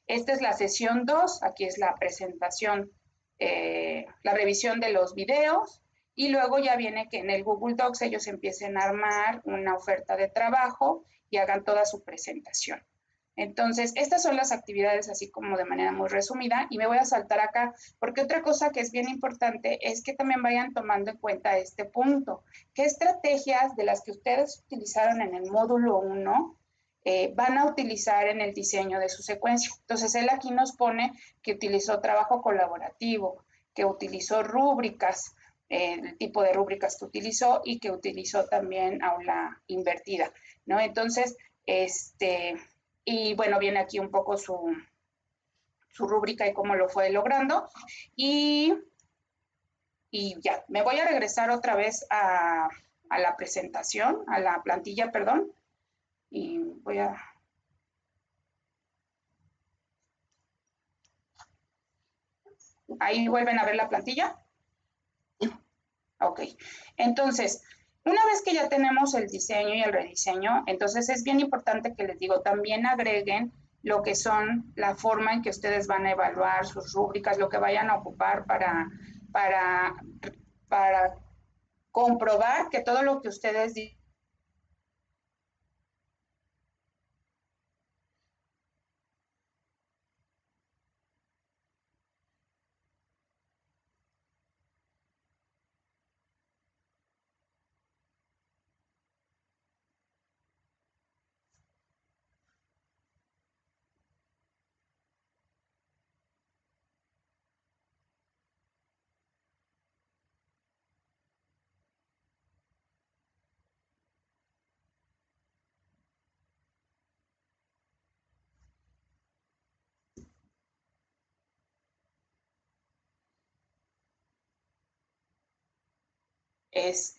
Esta es la sesión 2, aquí es la presentación, la revisión de los videos, y luego ya viene que en el Google Docs ellos empiecen a armar una oferta de trabajo y hagan toda su presentación. Entonces, estas son las actividades así como de manera muy resumida, y me voy a saltar acá, porque otra cosa que es bien importante es que también vayan tomando en cuenta este punto. ¿Qué estrategias de las que ustedes utilizaron en el módulo 1 van a utilizar en el diseño de su secuencia? Entonces, él aquí nos pone que utilizó trabajo colaborativo, que utilizó rúbricas, el tipo de rúbricas que utilizó, y que utilizó también aula invertida, ¿no? Entonces, y bueno, viene aquí un poco su rúbrica y cómo lo fue logrando. Y ya, me voy a regresar otra vez a la presentación, a la plantilla, perdón, y voy a... Ahí vuelven a ver la plantilla. Ok, entonces, una vez que ya tenemos el diseño y el rediseño, entonces es bien importante que les digo, también agreguen lo que son la forma en que ustedes van a evaluar sus rúbricas, lo que vayan a ocupar para comprobar que todo lo que ustedes dicen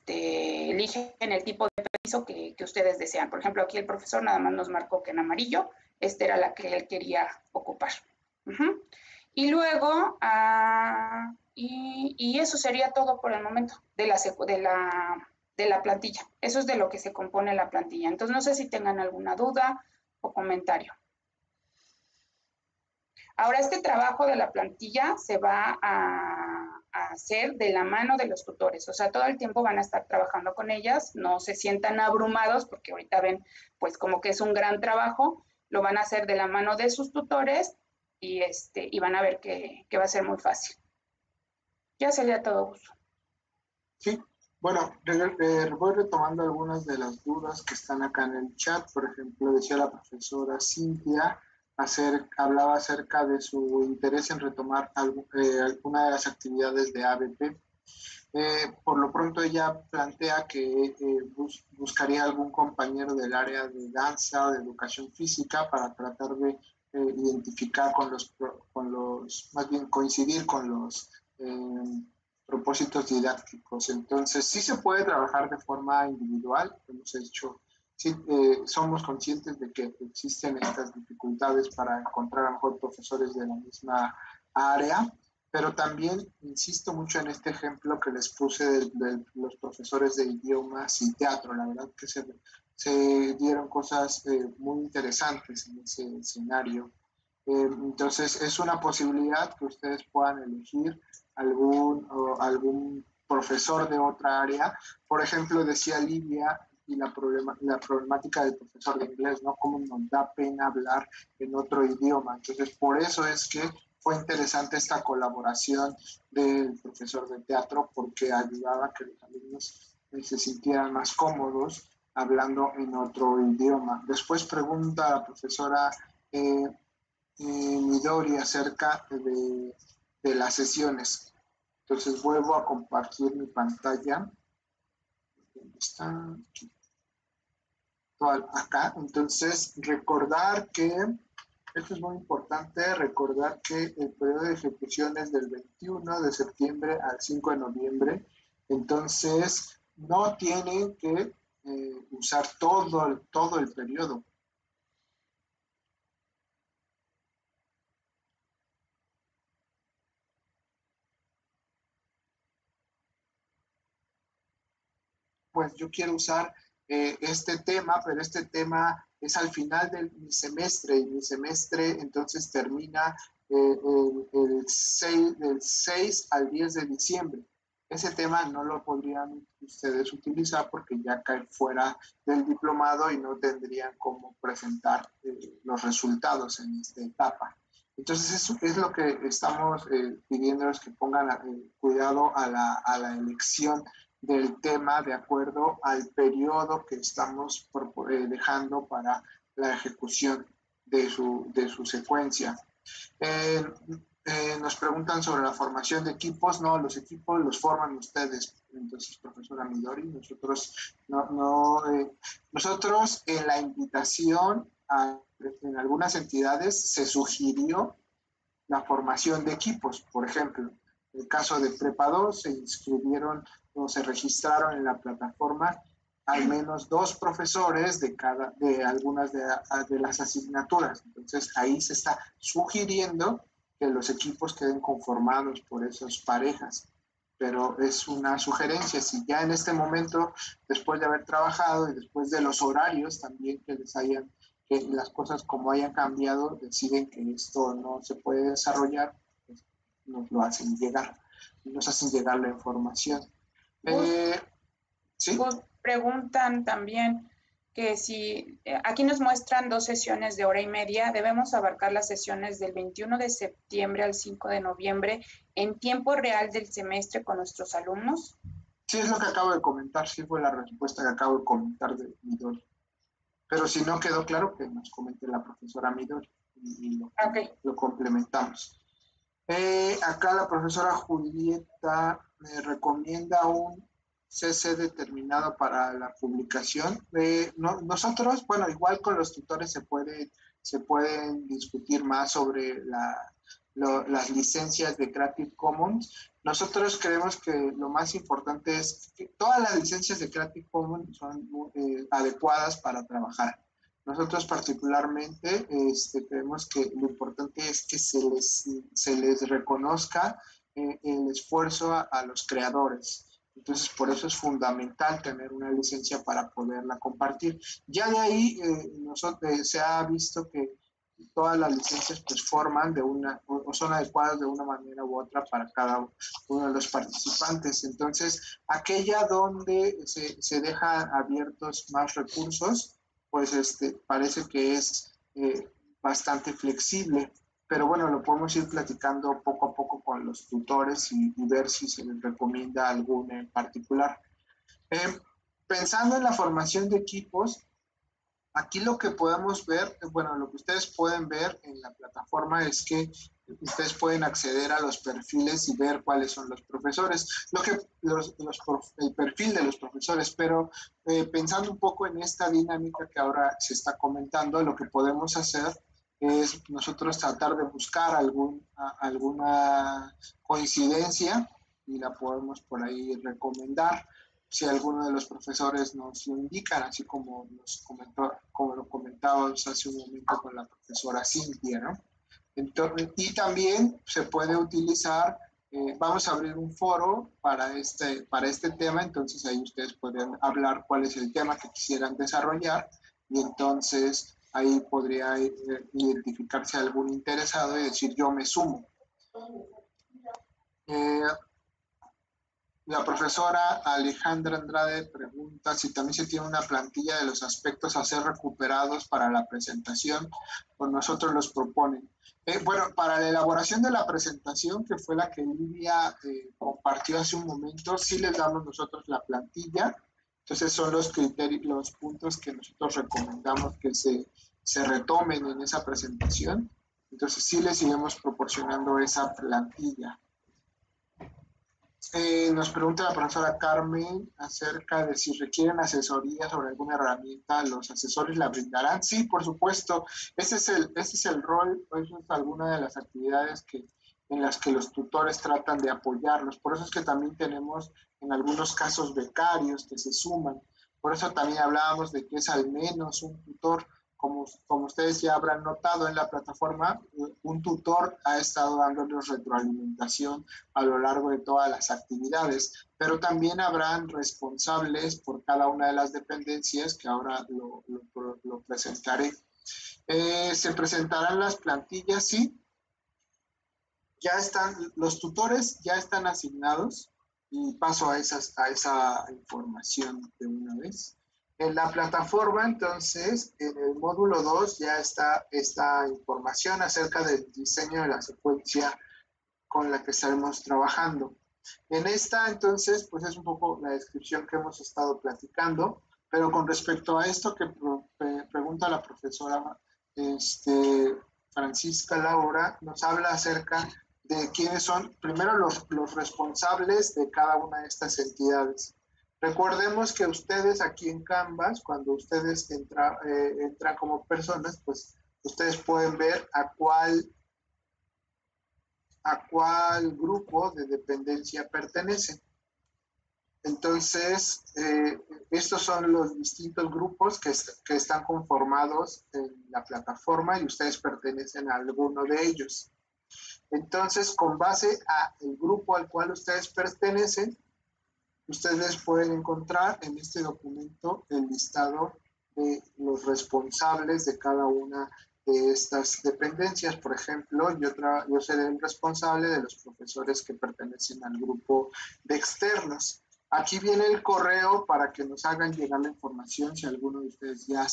eligen el tipo de permiso que ustedes desean. Por ejemplo, aquí el profesor nada más nos marcó que en amarillo, esta era la que él quería ocupar. Y luego, y eso sería todo por el momento de la plantilla. Eso es de lo que se compone la plantilla. Entonces, no sé si tengan alguna duda o comentario. Ahora, este trabajo de la plantilla se va a hacer de la mano de los tutores, o sea, todo el tiempo van a estar trabajando con ellas, no se sientan abrumados porque ahorita ven pues como que es un gran trabajo, lo van a hacer de la mano de sus tutores y van a ver que va a ser muy fácil. Ya sería todo, Gus. Sí, bueno, voy retomando algunas de las dudas que están acá en el chat. Por ejemplo, decía la profesora Cintia, hablaba acerca de su interés en retomar alguna de las actividades de ABP. Por lo pronto ella plantea que buscaría algún compañero del área de danza o de educación física para tratar de identificar más bien coincidir con los propósitos didácticos. Entonces, sí se puede trabajar de forma individual, hemos hecho, sí, somos conscientes de que existen estas dificultades para encontrar a lo mejor profesores de la misma área, pero también insisto mucho en este ejemplo que les puse de los profesores de idiomas y teatro. La verdad que se dieron cosas muy interesantes en ese escenario. Entonces es una posibilidad que ustedes puedan elegir algún profesor de otra área. Por ejemplo, decía Livia, y la problemática del profesor de inglés, ¿no? Cómo nos da pena hablar en otro idioma. Entonces, por eso es que fue interesante esta colaboración del profesor de teatro, porque ayudaba a que los alumnos se sintieran más cómodos hablando en otro idioma. Después pregunta la profesora Midori acerca de las sesiones. Entonces vuelvo a compartir mi pantalla. ¿Dónde está? Aquí. Acá. Entonces, recordar que, esto es muy importante, recordar que el periodo de ejecución es del 21 de septiembre al 5 de noviembre. Entonces, no tienen que usar todo el periodo. Pues yo quiero usar este tema, pero este tema es al final de mi semestre, y mi semestre entonces termina el 6 al 10 de diciembre. Ese tema no lo podrían ustedes utilizar porque ya cae fuera del diplomado y no tendrían cómo presentar los resultados en esta etapa. Entonces eso es lo que estamos pidiéndoles, que pongan cuidado a la elección del tema de acuerdo al periodo que estamos dejando para la ejecución de su secuencia. Nos preguntan sobre la formación de equipos. No, los equipos los forman ustedes. Entonces, profesora Midori, nosotros en la invitación en algunas entidades se sugirió la formación de equipos. Por ejemplo, en el caso de Prepa 2 se inscribieron o se registraron en la plataforma al menos 2 profesores de algunas de las asignaturas. Entonces ahí se está sugiriendo que los equipos queden conformados por esas parejas. Pero es una sugerencia. Si ya en este momento, después de haber trabajado y después de los horarios también que las cosas como hayan cambiado, deciden que esto no se puede desarrollar, pues nos lo hacen llegar, nos hacen llegar la información. ¿Sí? Preguntan también que si aquí nos muestran 2 sesiones de hora y media, debemos abarcar las sesiones del 21 de septiembre al 5 de noviembre en tiempo real del semestre con nuestros alumnos. Sí, es lo que acabo de comentar, sí fue la respuesta que acabo de comentar de Midori. Pero si no quedó claro, que nos comente la profesora Midori y lo complementamos. Acá la profesora Julieta me recomienda un CC determinado para la publicación. Nosotros, bueno, igual con los tutores se pueden discutir más sobre las licencias de Creative Commons. Nosotros creemos que lo más importante es que todas las licencias de Creative Commons son adecuadas para trabajar. Nosotros particularmente creemos que lo importante es que se les reconozca el esfuerzo a los creadores. Entonces, por eso es fundamental tener una licencia para poderla compartir. Ya de ahí se ha visto que todas las licencias pues forman de una, o son adecuadas de una manera u otra para cada uno de los participantes. Entonces, aquella donde se dejan abiertos más recursos, pues parece que es bastante flexible. Pero bueno, lo podemos ir platicando poco a poco con los tutores y ver si se les recomienda alguno en particular. Pensando en la formación de equipos, aquí lo que podemos ver, bueno, lo que ustedes pueden ver en la plataforma es que ustedes pueden acceder a los perfiles y ver cuáles son los profesores, el perfil de los profesores, pero pensando un poco en esta dinámica que ahora se está comentando, lo que podemos hacer es nosotros tratar de buscar alguna coincidencia y la podemos por ahí recomendar si alguno de los profesores nos lo indican, así como lo comentábamos hace un momento con la profesora Cintia, ¿no? Entonces, y también se puede utilizar, vamos a abrir un foro para este tema, entonces ahí ustedes pueden hablar cuál es el tema que quisieran desarrollar y entonces ahí podría identificarse algún interesado y decir yo me sumo. La profesora Alejandra Andrade pregunta si también se tiene una plantilla de los aspectos a ser recuperados para la presentación, pues nosotros los proponen. Bueno, para la elaboración de la presentación, que fue la que Lidia compartió hace un momento, sí les damos nosotros la plantilla. Entonces son los criterios, los puntos que nosotros recomendamos que se retomen en esa presentación. Entonces sí les iremos proporcionando esa plantilla. Nos pregunta la profesora Carmen acerca de si requieren asesoría sobre alguna herramienta, ¿los asesores la brindarán? Sí, por supuesto. Ese es el rol, esa es alguna de las actividades en las que los tutores tratan de apoyarlos. Por eso es que también tenemos en algunos casos becarios que se suman. Por eso también hablábamos de que es al menos un tutor. Como ustedes ya habrán notado en la plataforma, un tutor ha estado dándoles retroalimentación a lo largo de todas las actividades, pero también habrán responsables por cada una de las dependencias que ahora lo presentaré. Se presentarán las plantillas, sí. Ya están, los tutores ya están asignados y paso a esa información de una vez. En la plataforma, entonces, en el módulo 2 ya está esta información acerca del diseño de la secuencia con la que estaremos trabajando. En esta, entonces, pues es un poco la descripción que hemos estado platicando, pero con respecto a esto que pregunta la profesora Francisca Laura, nos habla acerca de quiénes son, primero, los responsables de cada una de estas entidades. Recordemos que ustedes aquí en Canvas, cuando ustedes entran como personas, pues ustedes pueden ver a cuál grupo de dependencia pertenecen. Entonces, estos son los distintos grupos que están conformados en la plataforma y ustedes pertenecen a alguno de ellos. Entonces, con base al grupo al cual ustedes pertenecen, ustedes pueden encontrar en este documento el listado de los responsables de cada una de estas dependencias. Por ejemplo, yo seré el responsable de los profesores que pertenecen al grupo de externos. Aquí viene el correo para que nos hagan llegar la información si alguno de ustedes ya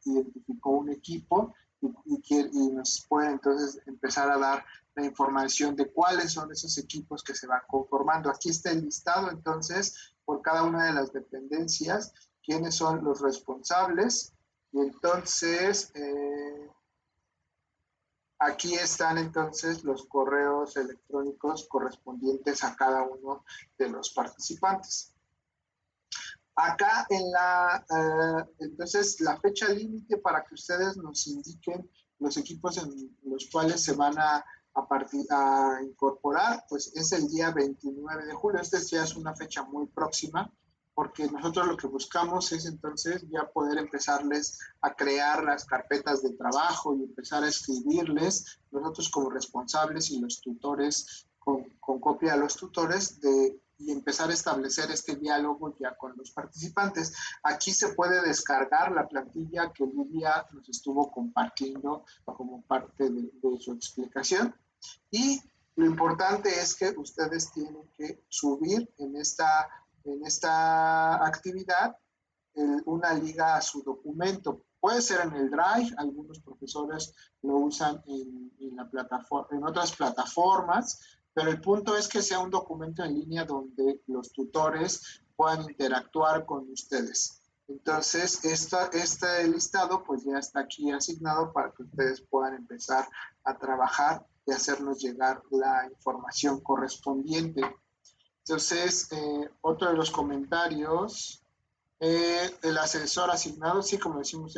identificó un equipo y nos pueden entonces empezar a dar la información de cuáles son esos equipos que se van conformando. Aquí está el listado, entonces, por cada una de las dependencias, quiénes son los responsables. Y entonces, aquí están entonces los correos electrónicos correspondientes a cada uno de los participantes. Acá entonces la fecha límite para que ustedes nos indiquen los equipos en los cuales se van a incorporar, pues es el día 29 de julio. Esta ya es una fecha muy próxima, porque nosotros lo que buscamos es entonces ya poder empezarles a crear las carpetas de trabajo y empezar a escribirles, nosotros como responsables y los tutores, con copia a los tutores, de y empezar a establecer este diálogo ya con los participantes. Aquí se puede descargar la plantilla que Lidia nos estuvo compartiendo como parte de su explicación. Y lo importante es que ustedes tienen que subir en esta actividad una liga a su documento. Puede ser en el Drive, algunos profesores lo usan en otras plataformas, pero el punto es que sea un documento en línea donde los tutores puedan interactuar con ustedes. Entonces, este listado pues ya está aquí asignado para que ustedes puedan empezar a trabajar y hacernos llegar la información correspondiente. Entonces, otro de los comentarios, el asesor asignado, sí, como decimos,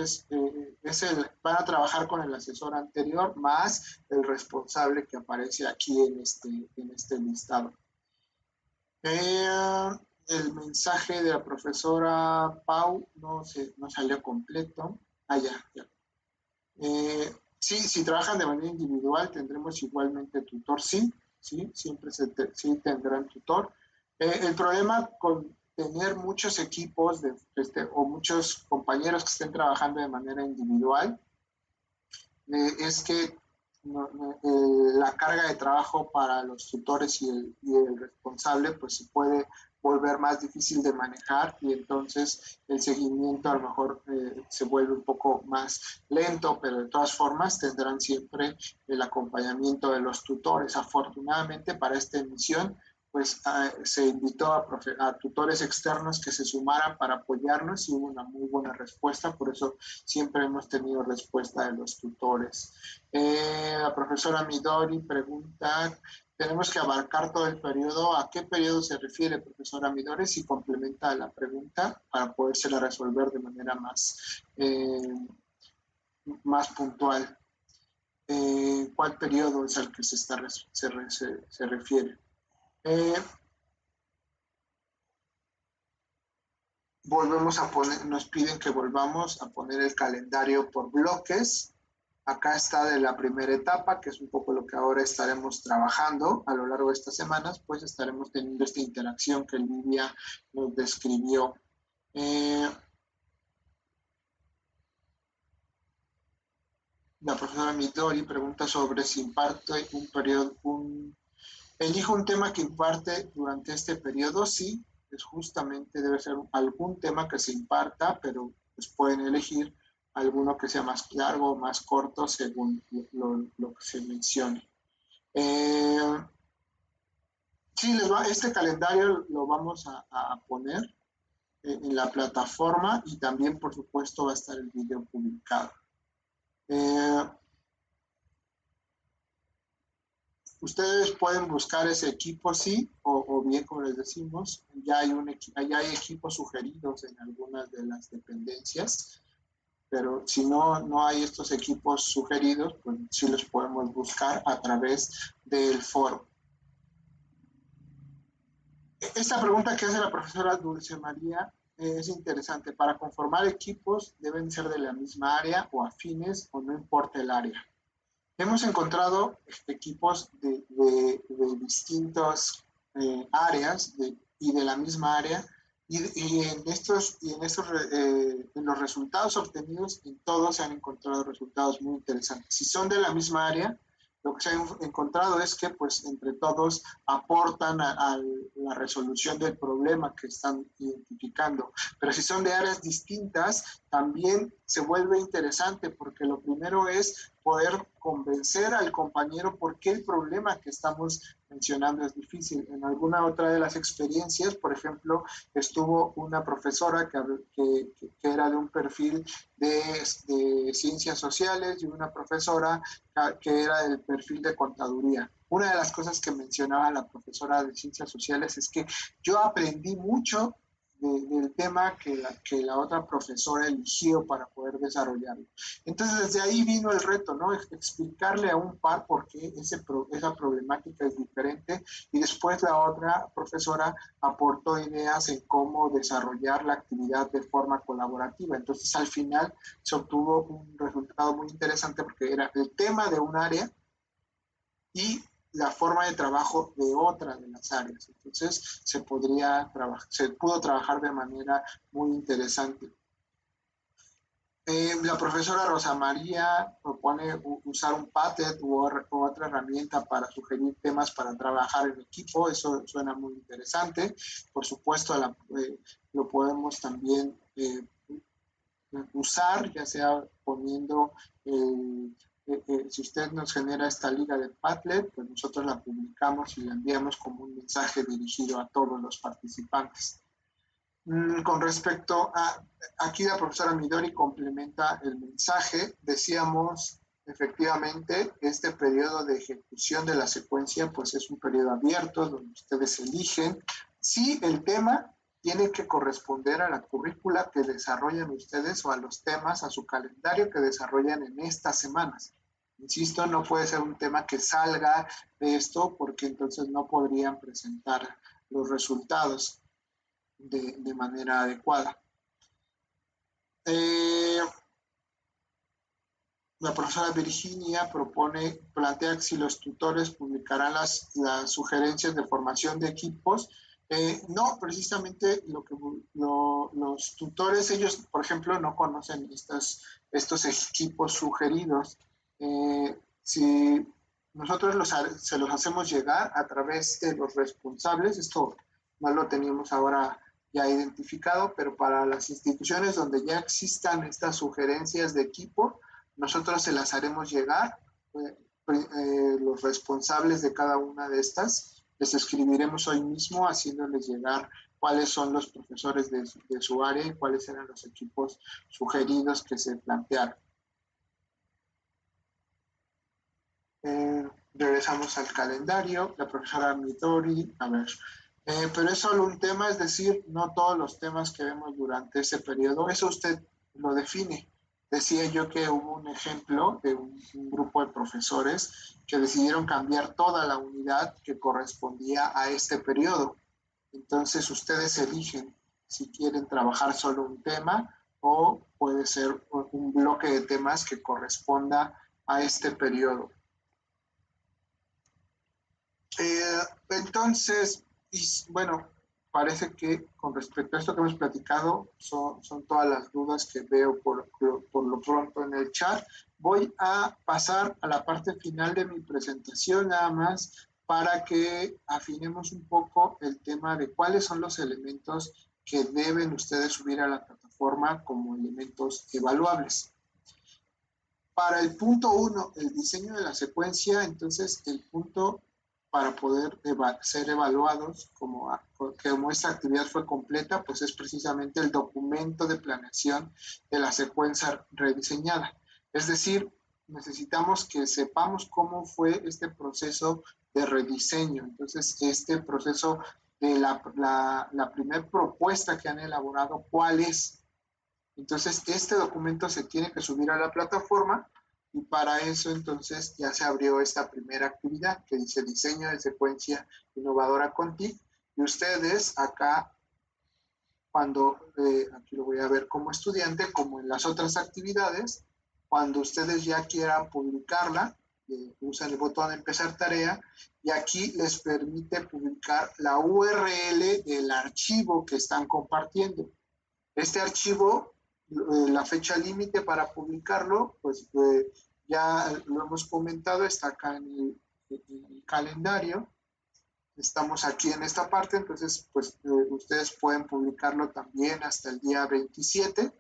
van a trabajar con el asesor anterior más el responsable que aparece aquí en este listado. El mensaje de la profesora Pau no salió completo. Ya. Sí, si trabajan de manera individual tendremos igualmente tutor, sí, siempre sí tendrán tutor. El problema con tener muchos equipos o muchos compañeros que estén trabajando de manera individual es que la carga de trabajo para los tutores y el responsable pues se puede volver más difícil de manejar y entonces el seguimiento a lo mejor se vuelve un poco más lento, pero de todas formas tendrán siempre el acompañamiento de los tutores. Afortunadamente para esta emisión pues se invitó a tutores externos que se sumaran para apoyarnos y hubo una muy buena respuesta, por eso siempre hemos tenido respuesta de los tutores. La profesora Midori pregunta, ¿tenemos que abarcar todo el periodo? ¿A qué periodo se refiere, profesora Midori? Si complementa la pregunta para podérsela resolver de manera más puntual. ¿Cuál periodo es al que se refiere? Nos piden que volvamos a poner el calendario por bloques. Acá está de la primera etapa, que es un poco lo que ahora estaremos trabajando a lo largo de estas semanas, pues estaremos teniendo esta interacción que Lidia nos describió. La profesora Midori pregunta sobre si imparte elijo un tema que imparte durante este periodo. Sí, es justamente debe ser algún tema que se imparta, pero pues pueden elegir alguno que sea más largo o más corto según lo que se mencione. Sí, este calendario lo vamos a poner en la plataforma y también, por supuesto, va a estar el video publicado. Ustedes pueden buscar ese equipo, sí, o bien, como les decimos, ya hay equipos sugeridos en algunas de las dependencias, pero si no hay estos equipos sugeridos, pues sí los podemos buscar a través del foro. Esta pregunta que hace la profesora Dulce María es interesante. Para conformar equipos deben ser de la misma área o afines o no importa el área. Hemos encontrado equipos de distintas áreas y de la misma área y en los resultados obtenidos, en todos se han encontrado resultados muy interesantes. Si son de la misma área, lo que se ha encontrado es que pues entre todos aportan a la resolución del problema que están identificando. Pero si son de áreas distintas, también se vuelve interesante porque lo primero es poder convencer al compañero por qué el problema que estamos mencionando es difícil. En alguna otra de las experiencias, por ejemplo, estuvo una profesora que era de un perfil de ciencias sociales y una profesora que era del perfil de contaduría. Una de las cosas que mencionaba la profesora de ciencias sociales es que yo aprendí mucho del tema que la otra profesora eligió para poder desarrollarlo. Entonces, desde ahí vino el reto, ¿no? Explicarle a un par por qué esa problemática es diferente y después la otra profesora aportó ideas en cómo desarrollar la actividad de forma colaborativa. Entonces, al final se obtuvo un resultado muy interesante porque era el tema de un área y la forma de trabajo de otra de las áreas. Entonces se pudo trabajar de manera muy interesante. La profesora Rosa María propone usar un Padlet u otra herramienta para sugerir temas para trabajar en equipo. Eso suena muy interesante. Por supuesto, lo podemos también usar, ya sea poniendo, si usted nos genera esta liga de Padlet, pues nosotros la publicamos y la enviamos como un mensaje dirigido a todos los participantes. Con respecto a, aquí la profesora Midori complementa el mensaje. Decíamos, efectivamente, este periodo de ejecución de la secuencia, pues es un periodo abierto donde ustedes eligen si el tema tiene que corresponder a la currícula que desarrollan ustedes o a los temas, a su calendario que desarrollan en estas semanas. Insisto, no puede ser un tema que salga de esto porque entonces no podrían presentar los resultados de manera adecuada. La profesora Virginia plantea que si los tutores publicarán las sugerencias de formación de equipos. No, precisamente los tutores, ellos, por ejemplo, no conocen estos equipos sugeridos. Si nosotros se los hacemos llegar a través de los responsables, esto no lo teníamos ahora ya identificado, pero para las instituciones donde ya existan estas sugerencias de equipo, nosotros se las haremos llegar, los responsables de cada una de estas, les escribiremos hoy mismo haciéndoles llegar cuáles son los profesores de su área y cuáles eran los equipos sugeridos que se plantearon. Regresamos al calendario, la profesora Midori, a ver, pero es solo un tema, es decir, no todos los temas que vemos durante ese periodo, eso usted lo define. Decía yo que hubo un ejemplo de un grupo de profesores que decidieron cambiar toda la unidad que correspondía a este periodo. Entonces ustedes eligen si quieren trabajar solo un tema o puede ser un bloque de temas que corresponda a este periodo. Entonces, bueno, parece que con respecto a esto que hemos platicado, son todas las dudas que veo por lo pronto en el chat. Voy a pasar a la parte final de mi presentación nada más para que afinemos un poco el tema de cuáles son los elementos que deben ustedes subir a la plataforma como elementos evaluables. Para el punto 1, el diseño de la secuencia, entonces el punto para poder ser evaluados como esta actividad fue completa, pues es precisamente el documento de planeación de la secuencia rediseñada. Es decir, necesitamos que sepamos cómo fue este proceso de rediseño. Entonces, este proceso de la primera propuesta que han elaborado, ¿cuál es? Entonces, este documento se tiene que subir a la plataforma. Y para eso entonces ya se abrió esta primera actividad que dice diseño de secuencia innovadora con TIC. Y ustedes acá, aquí lo voy a ver como estudiante, como en las otras actividades, cuando ustedes ya quieran publicarla, usan el botón empezar tarea y aquí les permite publicar la URL del archivo que están compartiendo. Este archivo, la fecha límite para publicarlo, pues ya lo hemos comentado, está acá en el calendario. Estamos aquí en esta parte, entonces pues ustedes pueden publicarlo también hasta el día 27,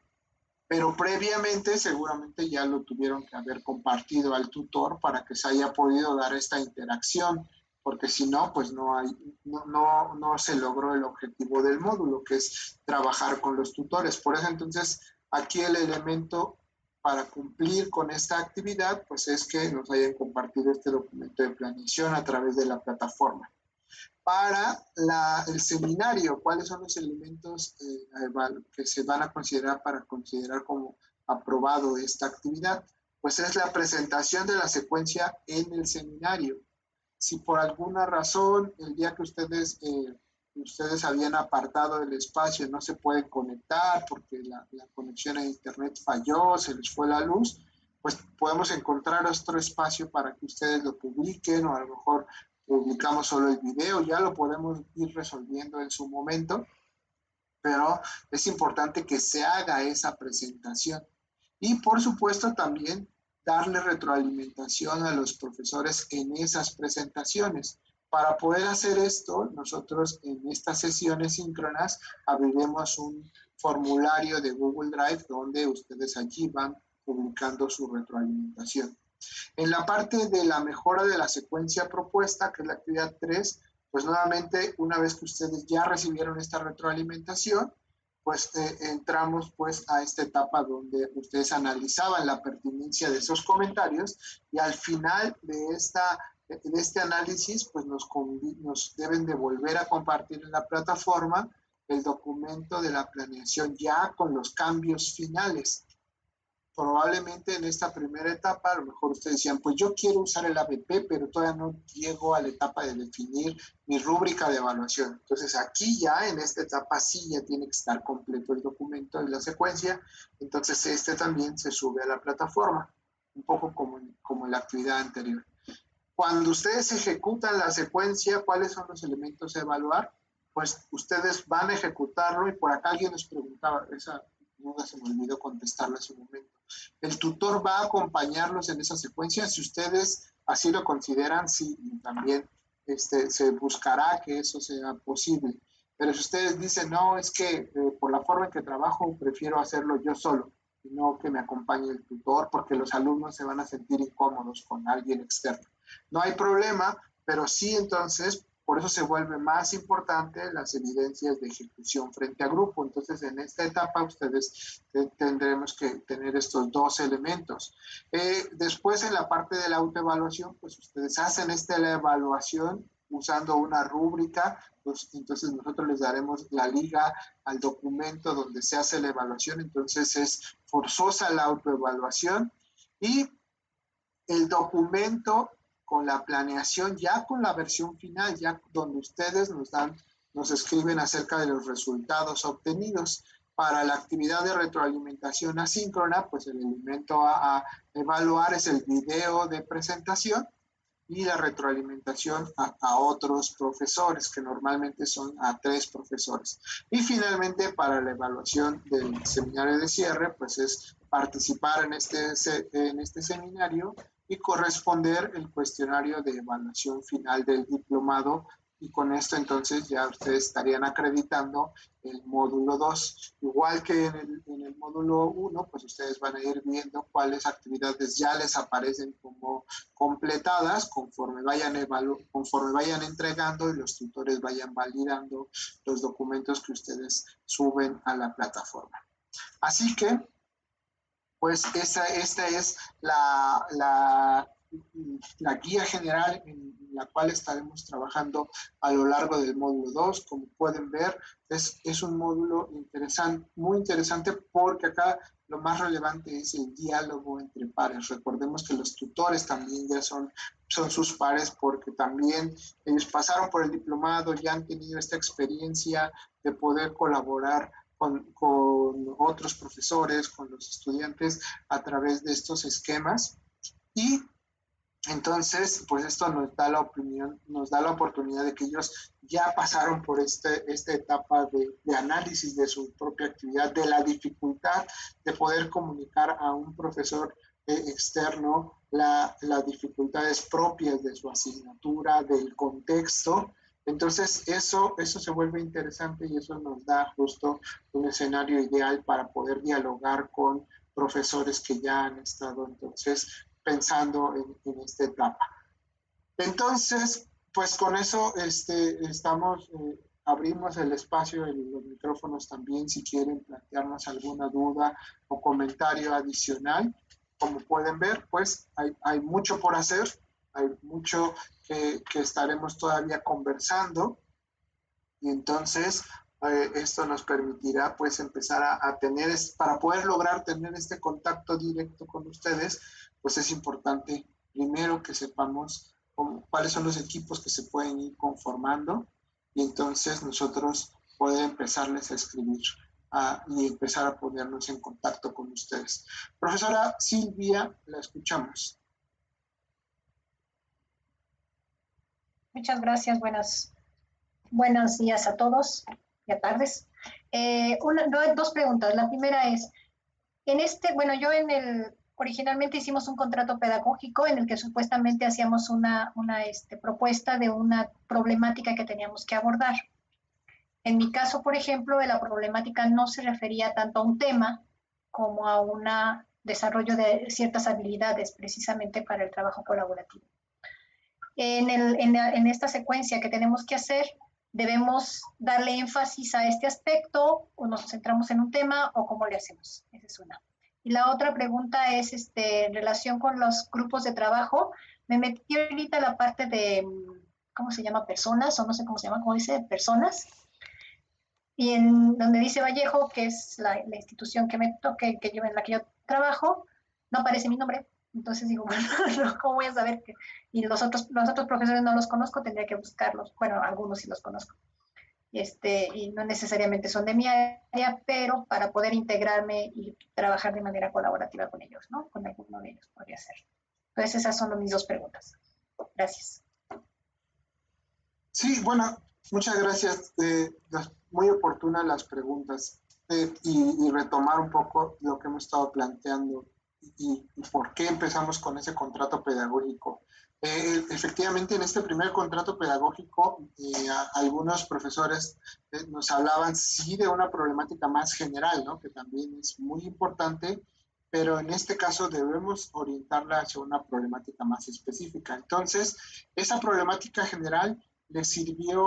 pero previamente seguramente ya lo tuvieron que haber compartido al tutor para que se haya podido dar esta interacción, porque si no, pues no se logró el objetivo del módulo, que es trabajar con los tutores. Por eso entonces aquí el elemento para cumplir con esta actividad, pues es que nos hayan compartido este documento de planeación a través de la plataforma. Para el seminario, ¿cuáles son los elementos que se van a considerar para considerar como aprobado esta actividad? Pues es la presentación de la secuencia en el seminario. Si por alguna razón el día que ustedes habían apartado el espacio no se pueden conectar porque la conexión a internet falló, se les fue la luz, pues podemos encontrar otro espacio para que ustedes lo publiquen, o a lo mejor publicamos solo el video, ya lo podemos ir resolviendo en su momento, pero es importante que se haga esa presentación. Y por supuesto también darle retroalimentación a los profesores en esas presentaciones. Para poder hacer esto, nosotros en estas sesiones síncronas abriremos un formulario de Google Drive donde ustedes allí van publicando su retroalimentación. En la parte de la mejora de la secuencia propuesta, que es la actividad 3, pues nuevamente, una vez que ustedes ya recibieron esta retroalimentación, pues entramos pues a esta etapa donde ustedes analizaban la pertinencia de esos comentarios, y al final de este análisis pues nos deben de volver a compartir en la plataforma el documento de la planeación ya con los cambios finales. Probablemente en esta primera etapa, a lo mejor ustedes decían, pues yo quiero usar el ABP, pero todavía no llego a la etapa de definir mi rúbrica de evaluación. Entonces aquí ya, en esta etapa, sí ya tiene que estar completo el documento y la secuencia. Entonces este también se sube a la plataforma, un poco como en la actividad anterior. Cuando ustedes ejecutan la secuencia, ¿cuáles son los elementos a evaluar? Pues ustedes van a ejecutarlo, y por acá alguien nos preguntaba, esa duda se me olvidó contestarla en su momento. El tutor va a acompañarlos en esa secuencia. Si ustedes así lo consideran, sí, también se buscará que eso sea posible. Pero si ustedes dicen, no, es que por la forma en que trabajo, prefiero hacerlo yo solo, y no que me acompañe el tutor, porque los alumnos se van a sentir incómodos con alguien externo. No hay problema, pero sí, entonces, por eso se vuelve más importante las evidencias de ejecución frente a grupo. Entonces, en esta etapa ustedes tendremos que tener estos dos elementos. Después, en la parte de la autoevaluación, pues ustedes hacen la evaluación usando una rúbrica, pues entonces nosotros les daremos la liga al documento donde se hace la evaluación. Entonces es forzosa la autoevaluación, y el documento con la planeación, ya con la versión final, ya donde ustedes nos escriben acerca de los resultados obtenidos. Para la actividad de retroalimentación asíncrona, pues el elemento a evaluar es el video de presentación, y la retroalimentación a otros profesores, que normalmente son a 3 profesores. Y finalmente, para la evaluación del seminario de cierre, pues es participar en este seminario y corresponder el cuestionario de evaluación final del diplomado, y con esto entonces ya ustedes estarían acreditando el módulo 2. Igual que en el módulo 1, pues ustedes van a ir viendo cuáles actividades ya les aparecen como completadas conforme vayan entregando y los tutores vayan validando los documentos que ustedes suben a la plataforma. Así que, pues esta es la guía general en la cual estaremos trabajando a lo largo del módulo 2. Como pueden ver, es un módulo muy interesante, porque acá lo más relevante es el diálogo entre pares. Recordemos que los tutores también ya son sus pares, porque también ellos pasaron por el diplomado, ya han tenido esta experiencia de poder colaborar con otros profesores, con los estudiantes a través de estos esquemas. Y entonces, pues esto nos da la oportunidad de que ellos ya pasaron por esta etapa de análisis de su propia actividad, de la dificultad de poder comunicar a un profesor externo las dificultades propias de su asignatura, del contexto. Entonces, eso se vuelve interesante, y eso nos da justo un escenario ideal para poder dialogar con profesores que ya han estado entonces pensando en esta etapa. Entonces, pues con eso abrimos el espacio en los micrófonos también, si quieren plantearnos alguna duda o comentario adicional. Como pueden ver, pues hay mucho por hacer, hay mucho que estaremos todavía conversando, y entonces esto nos permitirá pues empezar a tener, para poder lograr tener este contacto directo con ustedes, pues es importante primero que sepamos cuáles son los equipos que se pueden ir conformando, y entonces nosotros poder empezarles a escribir y empezar a ponernos en contacto con ustedes. Profesora Silvia, la escuchamos. Muchas gracias, buenos días a todos y a tardes. Dos preguntas. La primera es, originalmente hicimos un contrato pedagógico en el que supuestamente hacíamos una propuesta de una problemática que teníamos que abordar. En mi caso, por ejemplo, la problemática no se refería tanto a un tema como a un desarrollo de ciertas habilidades precisamente para el trabajo colaborativo. En esta secuencia que tenemos que hacer, debemos darle énfasis a este aspecto, o nos centramos en un tema, o cómo le hacemos. Esa es una. Y la otra pregunta es en relación con los grupos de trabajo. Me metí ahorita la parte de, ¿cómo se llama? Personas, o no sé cómo se llama, ¿cómo dice? Personas. Y en donde dice Vallejo, que es la institución en la que yo trabajo, no aparece mi nombre. Entonces digo, bueno, ¿cómo voy a saber que? Y los otros profesores no los conozco, tendría que buscarlos. Bueno, algunos sí los conozco. Y no necesariamente son de mi área, pero para poder integrarme y trabajar de manera colaborativa con ellos, ¿no? Con alguno de ellos podría ser. Entonces esas son mis dos preguntas. Gracias. Sí, bueno, muchas gracias. Muy oportunas las preguntas. Y retomar un poco lo que hemos estado planteando y por qué empezamos con ese contrato pedagógico. Efectivamente, en este primer contrato pedagógico, algunos profesores nos hablaban sí de una problemática más general, ¿no? Que también es muy importante, pero en este caso debemos orientarla hacia una problemática más específica. Entonces, esa problemática general les sirvió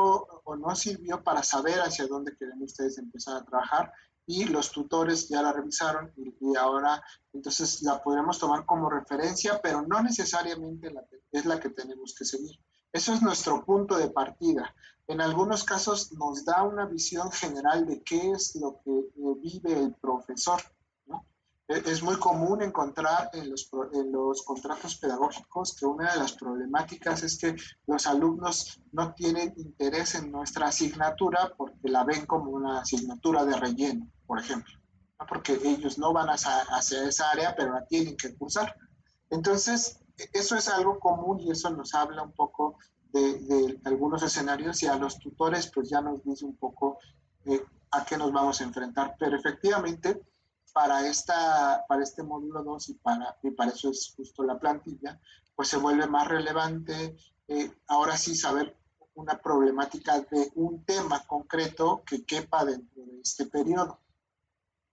o no sirvió para saber hacia dónde quieren ustedes empezar a trabajar, y los tutores ya la revisaron y ahora entonces la podremos tomar como referencia, pero no necesariamente es la que tenemos que seguir. Eso es nuestro punto de partida. En algunos casos nos da una visión general de qué es lo que vive el profesor, ¿no? Es muy común encontrar en los contratos pedagógicos que una de las problemáticas es que los alumnos no tienen interés en nuestra asignatura porque la ven como una asignatura de relleno, por ejemplo, ¿no? Porque ellos no van hacia esa área, pero la tienen que cursar. Entonces, eso es algo común y eso nos habla un poco de algunos escenarios, y a los tutores pues ya nos dice un poco a qué nos vamos a enfrentar. Pero efectivamente, para este módulo 2 y para eso es justo la plantilla, pues se vuelve más relevante ahora sí saber una problemática de un tema concreto que quepa dentro de este periodo.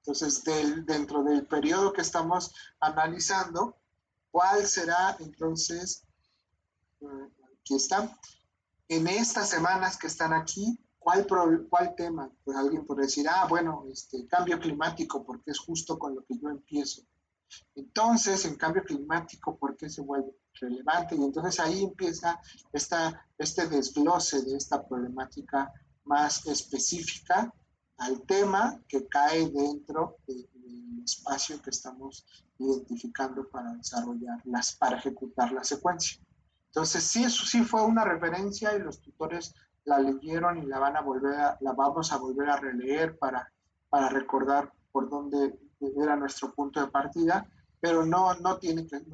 Entonces, dentro del periodo que estamos analizando, ¿cuál será entonces? Aquí está. En estas semanas que están aquí, ¿cuál tema? Pues alguien puede decir, bueno, cambio climático, porque es justo con lo que yo empiezo. Entonces, en cambio climático, ¿por qué se vuelve relevante? Y entonces ahí empieza este desglose de esta problemática más específica al tema que cae dentro del espacio que estamos identificando para para ejecutar la secuencia. Entonces, sí, eso sí fue una referencia y los tutores la leyeron y la vamos a volver a releer para recordar por dónde era nuestro punto de partida, pero no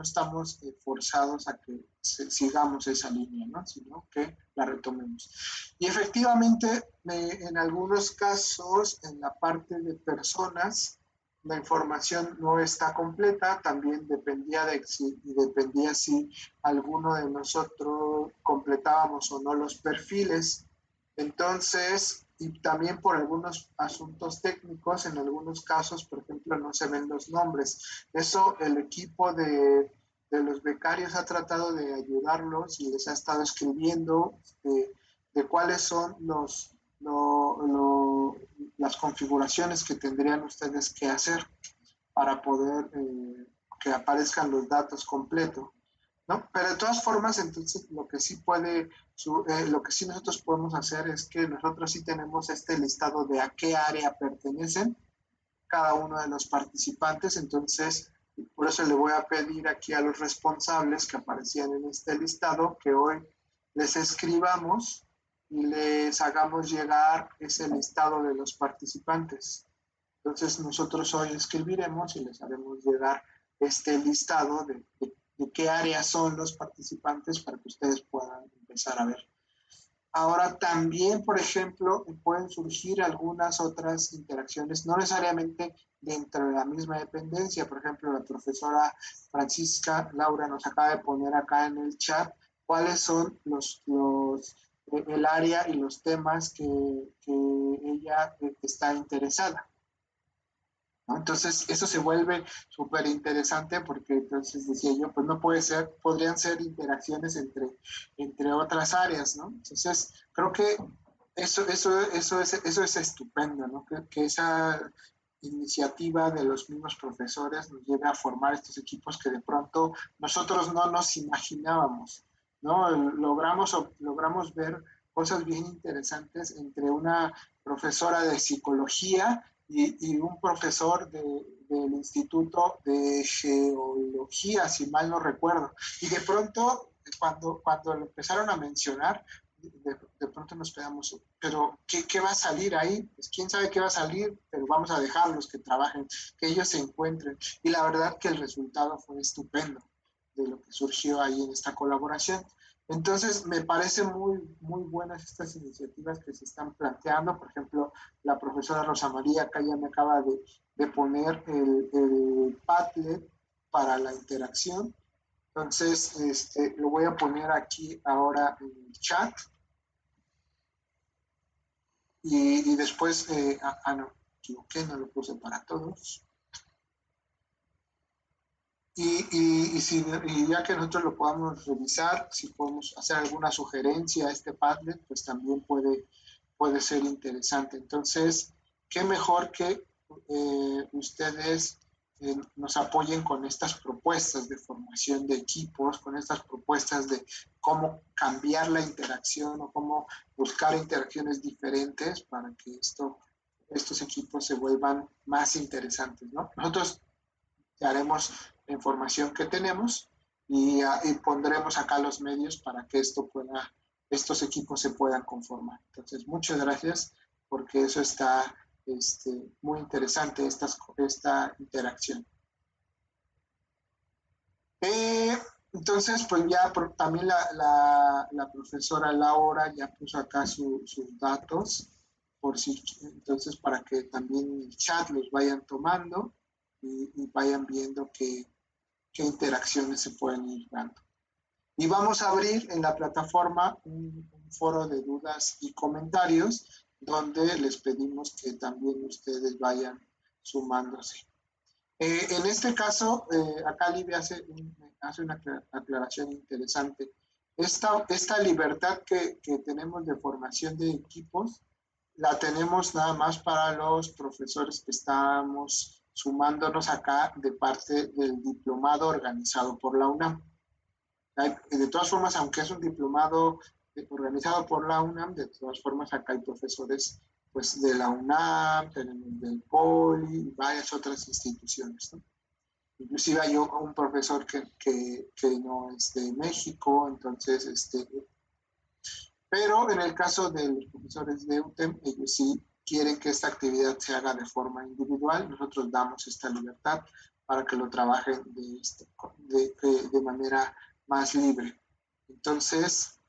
estamos forzados a que sigamos esa línea, ¿no? Sino que la retomemos. Y efectivamente, en algunos casos, en la parte de personas, la información no está completa, también dependía si alguno de nosotros completábamos o no los perfiles. Entonces, y también por algunos asuntos técnicos, en algunos casos, por ejemplo, no se ven los nombres. Eso el equipo de los becarios ha tratado de ayudarlos y les ha estado escribiendo de cuáles son las configuraciones que tendrían ustedes que hacer para poder que aparezcan los datos completos, ¿no? Pero de todas formas, entonces lo que sí nosotros podemos hacer es que nosotros sí tenemos este listado de a qué área pertenecen cada uno de los participantes. Entonces, por eso le voy a pedir aquí a los responsables que aparecían en este listado que hoy les escribamos y les hagamos llegar ese listado de los participantes. Entonces nosotros hoy escribiremos y les haremos llegar este listado de qué áreas son los participantes para que ustedes puedan empezar a ver. Ahora también, por ejemplo, pueden surgir algunas otras interacciones, no necesariamente dentro de la misma dependencia. Por ejemplo, la profesora Francisca Laura nos acaba de poner acá en el chat cuáles son el área y los temas que ella está interesada, ¿no? Entonces, eso se vuelve súper interesante porque entonces decía yo, pues no puede ser, podrían ser interacciones entre otras áreas, ¿no? Entonces, creo que eso es estupendo, ¿no? Que esa iniciativa de los mismos profesores nos lleve a formar estos equipos que de pronto nosotros no nos imaginábamos, ¿no? Logramos ver cosas bien interesantes entre una profesora de psicología y un profesor del Instituto de Geología, si mal no recuerdo. Y de pronto, cuando lo empezaron a mencionar, de pronto nos quedamos, pero ¿qué va a salir ahí? Pues quién sabe qué va a salir, pero vamos a dejarlos que trabajen, que ellos se encuentren. Y la verdad que el resultado fue estupendo de lo que surgió ahí en esta colaboración. Entonces, me parecen muy buenas estas iniciativas que se están planteando. Por ejemplo, la profesora Rosa María acá ya me acaba de poner el Padlet para la interacción. Entonces, lo voy a poner aquí ahora en el chat. Y después, no, equivoqué, no lo puse para todos. Y ya que nosotros lo podamos revisar, si podemos hacer alguna sugerencia a este Padlet, pues también puede ser interesante. Entonces, qué mejor que ustedes nos apoyen con estas propuestas de formación de equipos, con estas propuestas de cómo cambiar la interacción o cómo buscar interacciones diferentes para que estos equipos se vuelvan más interesantes, ¿no? Nosotros haremos la información que tenemos y pondremos acá los medios para que estos equipos se puedan conformar. Entonces, muchas gracias porque eso está muy interesante, esta interacción. Entonces, pues ya también la profesora Laura ya puso acá sus datos, entonces para que también en el chat los vayan tomando y vayan viendo qué interacciones se pueden ir dando. Y vamos a abrir en la plataforma un foro de dudas y comentarios donde les pedimos que también ustedes vayan sumándose. En este caso, acá Livia hace una aclaración interesante. Esta libertad que tenemos de formación de equipos, la tenemos nada más para los profesores que estamos sumándonos acá de parte del diplomado organizado por la UNAM. De todas formas, aunque es un diplomado organizado por la UNAM, de todas formas acá hay profesores pues, de la UNAM, tenemos del POLI y varias otras instituciones, ¿no? Inclusive hay un profesor que no es de México, entonces, pero en el caso de los profesores de UTEM, ellos sí quieren que esta actividad se haga de forma individual. Nosotros damos esta libertad para que lo trabajen de manera más libre. Entonces,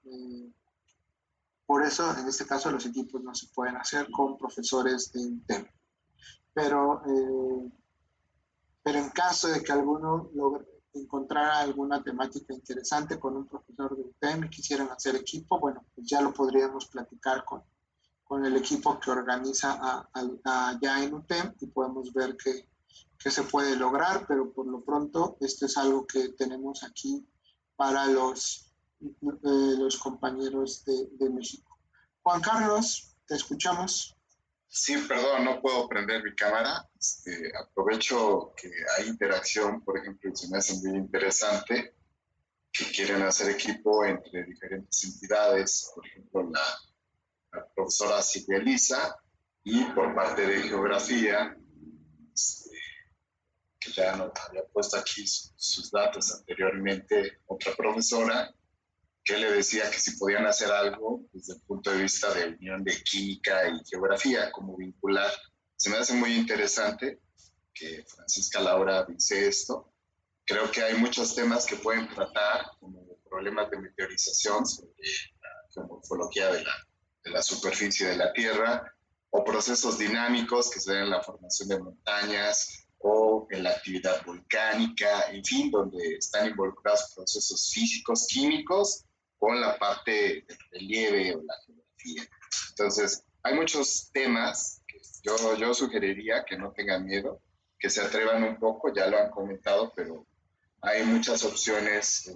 por eso, en este caso, los equipos no se pueden hacer con profesores de UTEM. Pero en caso de que alguno encontrara alguna temática interesante con un profesor de UTEM y quisieran hacer equipo, bueno, pues ya lo podríamos platicar con el equipo que organiza allá en UTEM y podemos ver qué se puede lograr, pero por lo pronto esto es algo que tenemos aquí para los compañeros de México. Juan Carlos, te escuchamos. Sí, perdón, no puedo prender mi cámara. Aprovecho que hay interacción, por ejemplo, se me hace muy interesante que quieren hacer equipo entre diferentes entidades, por ejemplo, la profesora Silvia Elisa y por parte de geografía, que ya nos había puesto aquí sus datos anteriormente, otra profesora, que le decía que si podían hacer algo desde el punto de vista de unión de química y geografía, como vincular Se me hace muy interesante que Francisca Laura dice esto. Creo que hay muchos temas que pueden tratar, como problemas de meteorización, sobre la geomorfología de la superficie de la Tierra, o procesos dinámicos que se dan en la formación de montañas o en la actividad volcánica, en fin, donde están involucrados procesos físicos, químicos, con la parte del relieve o la geografía. Entonces, hay muchos temas que yo sugeriría que no tengan miedo, que se atrevan un poco, ya lo han comentado, pero hay muchas opciones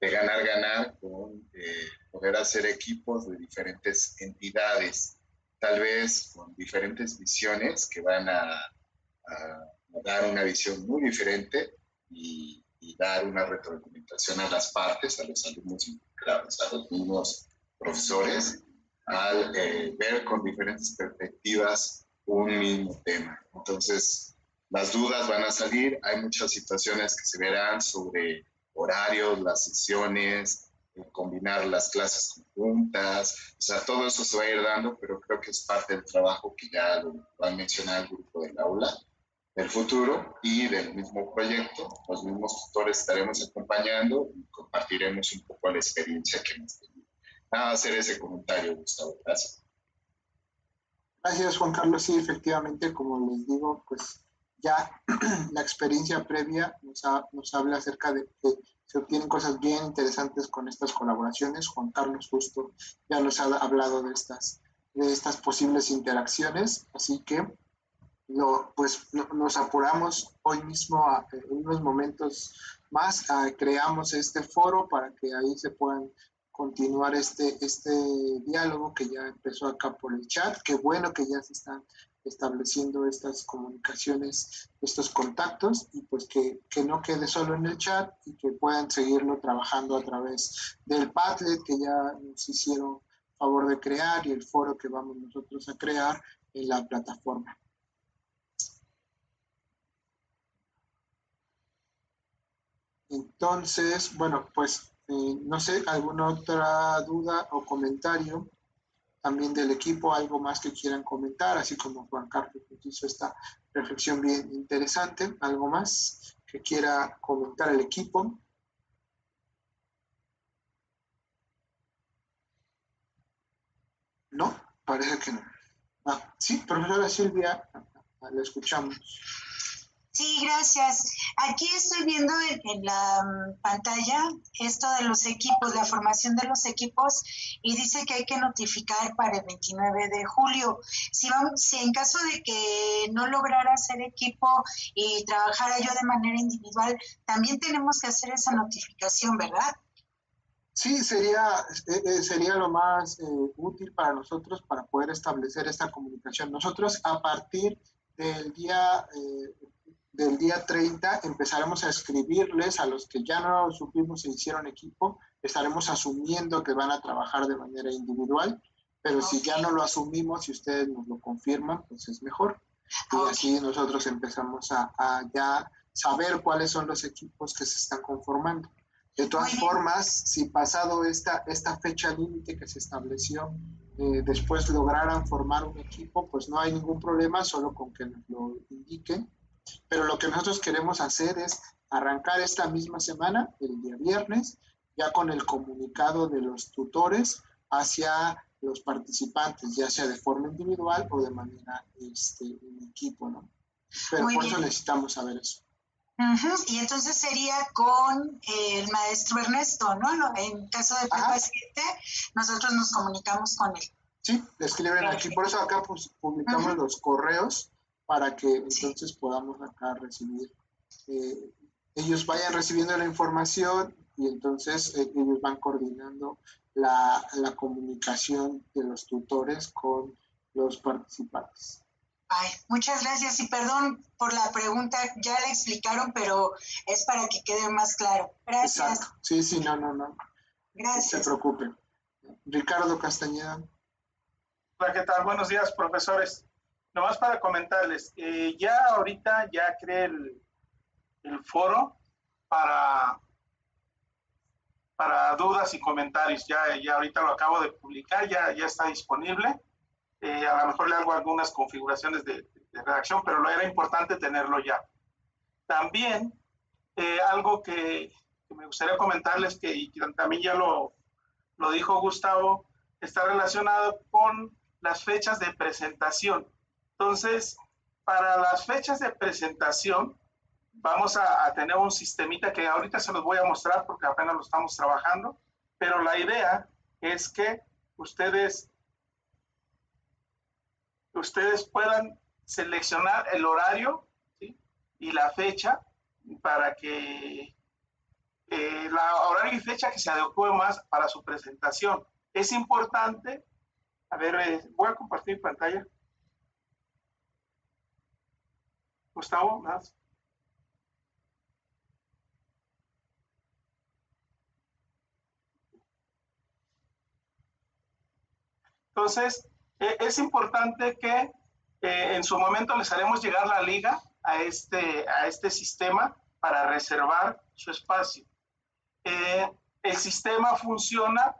de ganar-ganar con poder hacer equipos de diferentes entidades, tal vez con diferentes visiones que van a dar una visión muy diferente y dar una retroalimentación a las partes, a los alumnos involucrados, a los mismos profesores, al ver con diferentes perspectivas un mismo tema. Entonces, las dudas van a salir, hay muchas situaciones que se verán sobre horarios, las sesiones, combinar las clases conjuntas, o sea, todo eso se va a ir dando, pero creo que es parte del trabajo que ya lo va a mencionar el grupo del aula del futuro y del mismo proyecto. Los mismos tutores estaremos acompañando y compartiremos un poco la experiencia que hemos tenido. Nada, hacer ese comentario, Gustavo. Gracias. Gracias, Juan Carlos. Sí, efectivamente, como les digo, pues ya la experiencia previa nos habla acerca de que se obtienen cosas bien interesantes con estas colaboraciones. Juan Carlos justo ya nos ha hablado de estas posibles interacciones, así que nos apuramos hoy mismo, en unos momentos más, creamos este foro para que ahí se puedan continuar este diálogo que ya empezó acá por el chat. Qué bueno que ya se están estableciendo estas comunicaciones, estos contactos, y pues que no quede solo en el chat y que puedan seguirlo trabajando a través del Padlet que ya nos hicieron favor de crear y el foro que vamos nosotros a crear en la plataforma. Entonces, bueno, pues no sé, alguna otra duda o comentario también del equipo, algo más que quieran comentar, así como Juan Carlos nos hizo esta reflexión bien interesante, algo más que quiera comentar el equipo. No, parece que no. Sí, profesora Silvia, la escuchamos. Sí, gracias. Aquí estoy viendo en la pantalla esto de los equipos, la formación de los equipos, y dice que hay que notificar para el 29 de julio. Si en caso de que no lograra hacer equipo y trabajara yo de manera individual, también tenemos que hacer esa notificación, ¿verdad? Sí, sería lo más útil para nosotros para poder establecer esta comunicación. Nosotros a partir del día 30 empezaremos a escribirles a los que ya no supimos e hicieron equipo, estaremos asumiendo que van a trabajar de manera individual, pero si ya no lo asumimos y ustedes nos lo confirman, pues es mejor. Y así nosotros empezamos a ya saber cuáles son los equipos que se están conformando. De todas formas, si pasado esta fecha límite que se estableció, después lograran formar un equipo, pues no hay ningún problema, solo con que nos lo indiquen. Pero lo que nosotros queremos hacer es arrancar esta misma semana, el día viernes, ya con el comunicado de los tutores hacia los participantes, ya sea de forma individual o de manera en equipo, ¿no? Pero por eso necesitamos saber eso. Y entonces sería con el maestro Ernesto, ¿no? En caso de Prepa 7, nosotros nos comunicamos con él. Sí, escriben aquí, por eso acá publicamos los correos para que entonces podamos acá recibir, ellos vayan recibiendo la información y entonces ellos van coordinando la comunicación de los tutores con los participantes. Ay, muchas gracias y perdón por la pregunta, ya la explicaron, pero es para que quede más claro. Gracias. Exacto. Sí, no. Gracias. No se preocupen. Ricardo Castañeda. Hola, ¿qué tal? Buenos días, profesores. Nomás para comentarles, ya ahorita ya creé el foro para dudas y comentarios. Ya ahorita lo acabo de publicar, ya está disponible. A lo mejor le hago algunas configuraciones de redacción, pero lo era importante tenerlo ya. También algo que me gustaría comentarles, y que también ya lo dijo Gustavo, está relacionado con las fechas de presentación. Entonces, para las fechas de presentación, vamos a tener un sistemita que ahorita se los voy a mostrar porque apenas lo estamos trabajando, pero la idea es que ustedes puedan seleccionar el horario, ¿sí?, y la fecha para que la horario y fecha que se adecue más para su presentación. Es importante, a ver, voy a compartir pantalla. Gustavo, más. Entonces, es importante que en su momento les haremos llegar la liga a este sistema para reservar su espacio. El sistema funciona,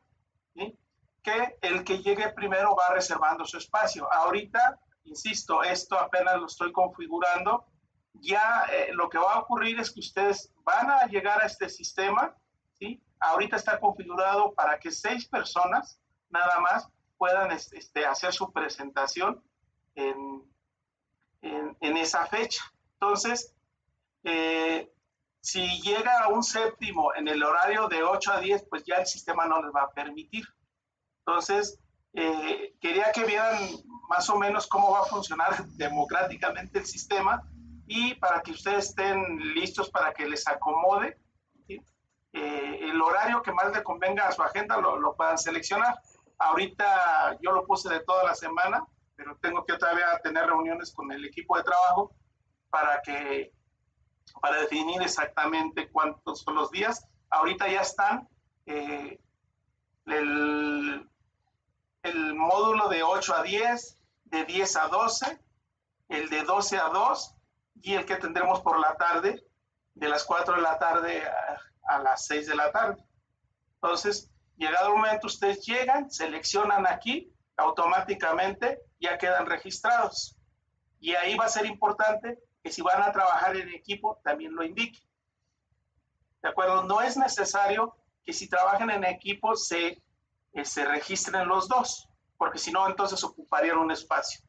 ¿sí?, que el que llegue primero va reservando su espacio. Ahorita, insisto, esto apenas lo estoy configurando. Ya lo que va a ocurrir es que ustedes van a llegar a este sistema, ¿sí? Ahorita está configurado para que 6 personas nada más puedan hacer su presentación en esa fecha. Entonces, si llega a un séptimo en el horario de 8 a 10, pues ya el sistema no les va a permitir. Entonces, quería que vieran más o menos cómo va a funcionar democráticamente el sistema y para que ustedes estén listos para que les acomode, ¿sí?, el horario que más le convenga a su agenda lo puedan seleccionar. Ahorita yo lo puse de toda la semana, pero tengo que todavía tener reuniones con el equipo de trabajo para definir exactamente cuántos son los días. Ahorita ya están el módulo de 8 a 10, de 10 a 12, el de 12 a 2 y el que tendremos por la tarde, de las 4 de la tarde a las 6 de la tarde. Entonces, llegado el momento, ustedes llegan, seleccionan aquí, automáticamente ya quedan registrados. Y ahí va a ser importante que si van a trabajar en equipo, también lo indiquen. ¿De acuerdo? No es necesario que si trabajan en equipo se registren los dos, porque si no, entonces ocuparían un espacio,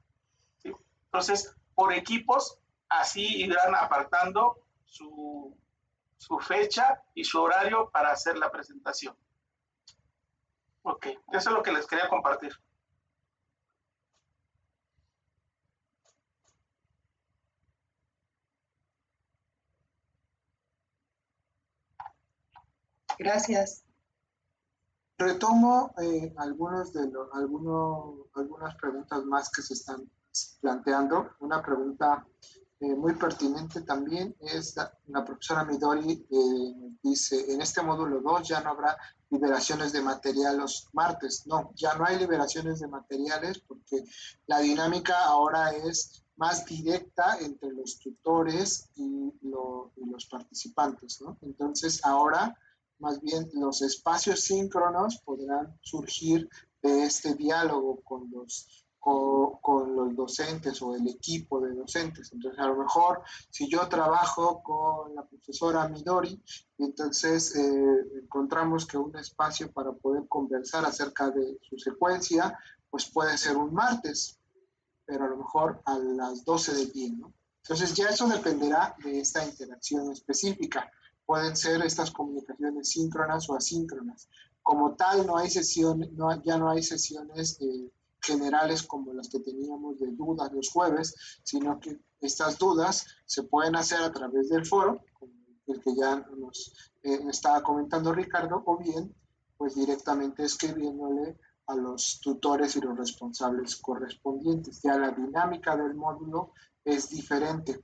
¿sí? Entonces, por equipos, así irán apartando su fecha y su horario para hacer la presentación. Ok, eso es lo que les quería compartir. Gracias. Retomo algunas preguntas más que se están planteando. Una pregunta muy pertinente también es la profesora Midori dice, en este módulo 2 ya no habrá liberaciones de material los martes. No, ya no hay liberaciones de materiales porque la dinámica ahora es más directa entre los tutores y los participantes, ¿no? Entonces ahora más bien los espacios síncronos podrán surgir de este diálogo con los docentes o el equipo de docentes. Entonces, a lo mejor, si yo trabajo con la profesora Midori, entonces encontramos que un espacio para poder conversar acerca de su secuencia, pues puede ser un martes, pero a lo mejor a las 12 del día, ¿no? Entonces, ya eso dependerá de esta interacción específica. Pueden ser estas comunicaciones síncronas o asíncronas. Como tal, no hay ya no hay sesiones generales como las que teníamos de dudas los jueves, sino que estas dudas se pueden hacer a través del foro, como el que ya nos estaba comentando Ricardo, o bien pues directamente escribiéndole a los tutores y los responsables correspondientes. Ya la dinámica del módulo es diferente.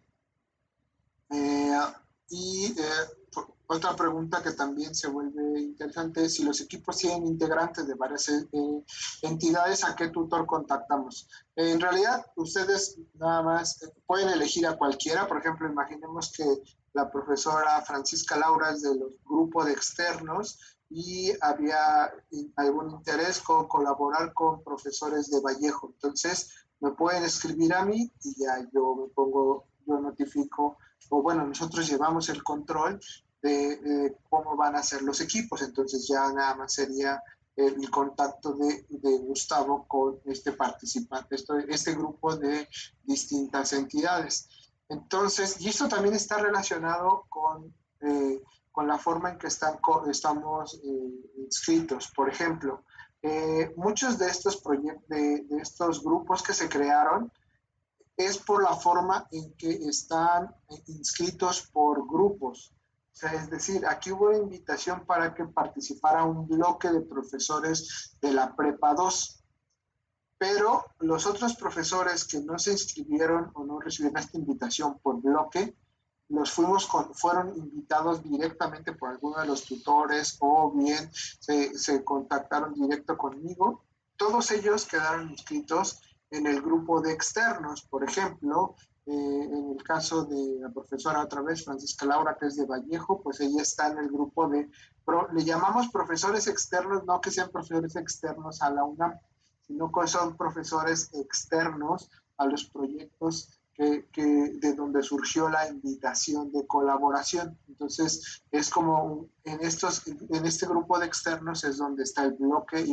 Otra pregunta que también se vuelve interesante es si los equipos tienen integrantes de varias entidades, ¿a qué tutor contactamos? En realidad, ustedes nada más pueden elegir a cualquiera. Por ejemplo, imaginemos que la profesora Francisca Laura es del grupo de externos y había algún interés con colaborar con profesores de Vallejo. Entonces, me pueden escribir a mí y ya yo me pongo, yo notifico, o bueno, nosotros llevamos el control de cómo van a ser los equipos. Entonces, ya nada más sería el contacto de Gustavo con este participante, este grupo de distintas entidades. Entonces, y esto también está relacionado con la forma en que estamos inscritos. Por ejemplo, muchos de estos proyectos, de estos grupos que se crearon, es por la forma en que están inscritos por grupos. O sea, es decir, aquí hubo invitación para que participara un bloque de profesores de la Prepa 2, pero los otros profesores que no se inscribieron o no recibieron esta invitación por bloque, fueron invitados directamente por alguno de los tutores o bien se contactaron directo conmigo. Todos ellos quedaron inscritos en el grupo de externos. Por ejemplo, en el caso de la profesora otra vez, Francisca Laura, que es de Vallejo, pues ella está en el grupo le llamamos profesores externos, no que sean profesores externos a la UNAM, sino que son profesores externos a los proyectos de donde surgió la invitación de colaboración. Entonces, es como en este grupo de externos es donde está el bloque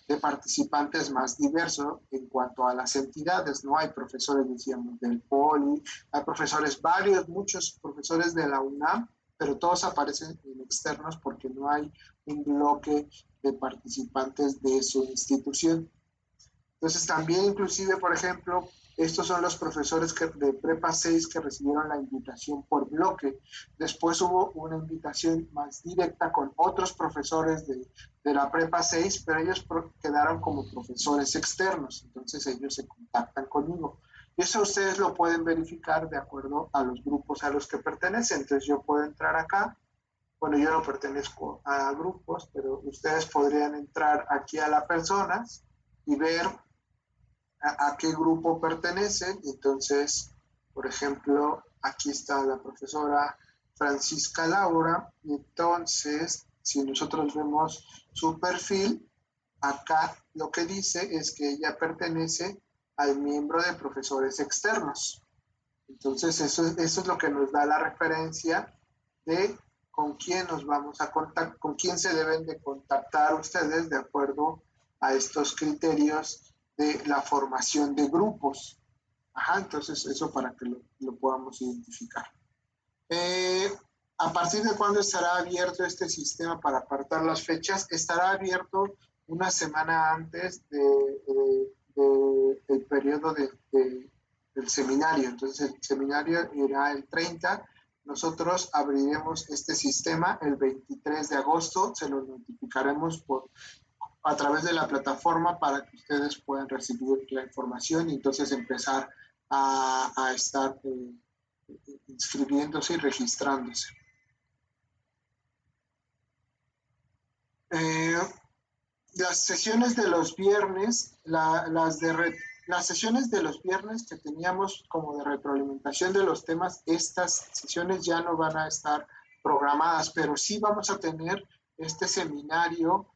de participantes más diverso en cuanto a las entidades, ¿no? Hay profesores, decíamos, del POLI, hay profesores, muchos profesores de la UNAM, pero todos aparecen en externos porque no hay un bloque de participantes de su institución. Entonces, también inclusive, por ejemplo, estos son los profesores de Prepa 6 que recibieron la invitación por bloque. Después hubo una invitación más directa con otros profesores de la Prepa 6, pero ellos quedaron como profesores externos. Entonces, ellos se contactan conmigo. Y eso ustedes lo pueden verificar de acuerdo a los grupos a los que pertenecen. Entonces, yo puedo entrar acá. Bueno, yo no pertenezco a grupos, pero ustedes podrían entrar aquí a las personas y ver a qué grupo pertenecen. Entonces, por ejemplo, aquí está la profesora Francisca Laura. Y entonces, si nosotros vemos su perfil, acá lo que dice es que ella pertenece al miembro de profesores externos. Entonces, eso es lo que nos da la referencia de con quién nos vamos a contactar, con quién se deben de contactar ustedes de acuerdo a estos criterios de la formación de grupos. Entonces eso para que lo podamos identificar. ¿A partir de cuándo estará abierto este sistema para apartar las fechas? Estará abierto una semana antes del periodo del seminario. Entonces el seminario irá el 30. Nosotros abriremos este sistema el 23 de agosto. Se lo notificaremos a través de la plataforma para que ustedes puedan recibir la información y entonces empezar a estar inscribiéndose y registrándose. Las sesiones de los viernes, las sesiones de los viernes que teníamos como de retroalimentación de los temas, estas sesiones ya no van a estar programadas, pero sí vamos a tener este seminario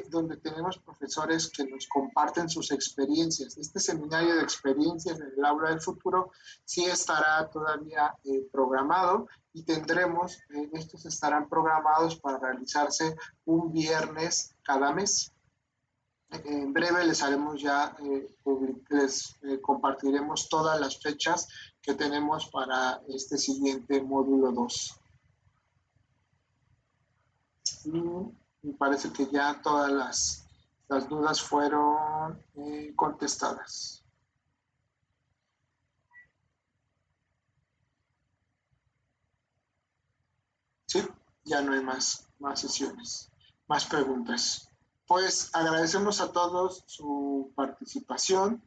donde tenemos profesores que nos comparten sus experiencias. Este seminario de experiencias en el aula del futuro sí estará todavía programado y estos estarán programados para realizarse un viernes cada mes. En breve les haremos ya, les compartiremos todas las fechas que tenemos para este siguiente módulo 2. Me parece que ya todas las dudas fueron contestadas. Sí, ya no hay más sesiones, más preguntas. Pues agradecemos a todos su participación,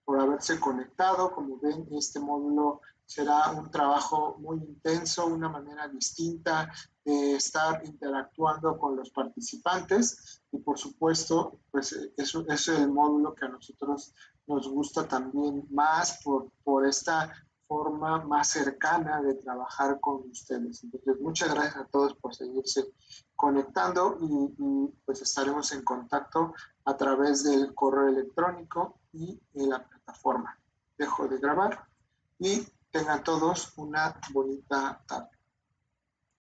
por haberse conectado. Como ven, este módulo será un trabajo muy intenso, una manera distinta de estar interactuando con los participantes y por supuesto, pues eso es el módulo que a nosotros nos gusta también más por esta forma más cercana de trabajar con ustedes. Entonces, muchas gracias a todos por seguirse conectando y pues estaremos en contacto a través del correo electrónico y en la plataforma. Dejo de grabar y tengan todos una bonita tarde.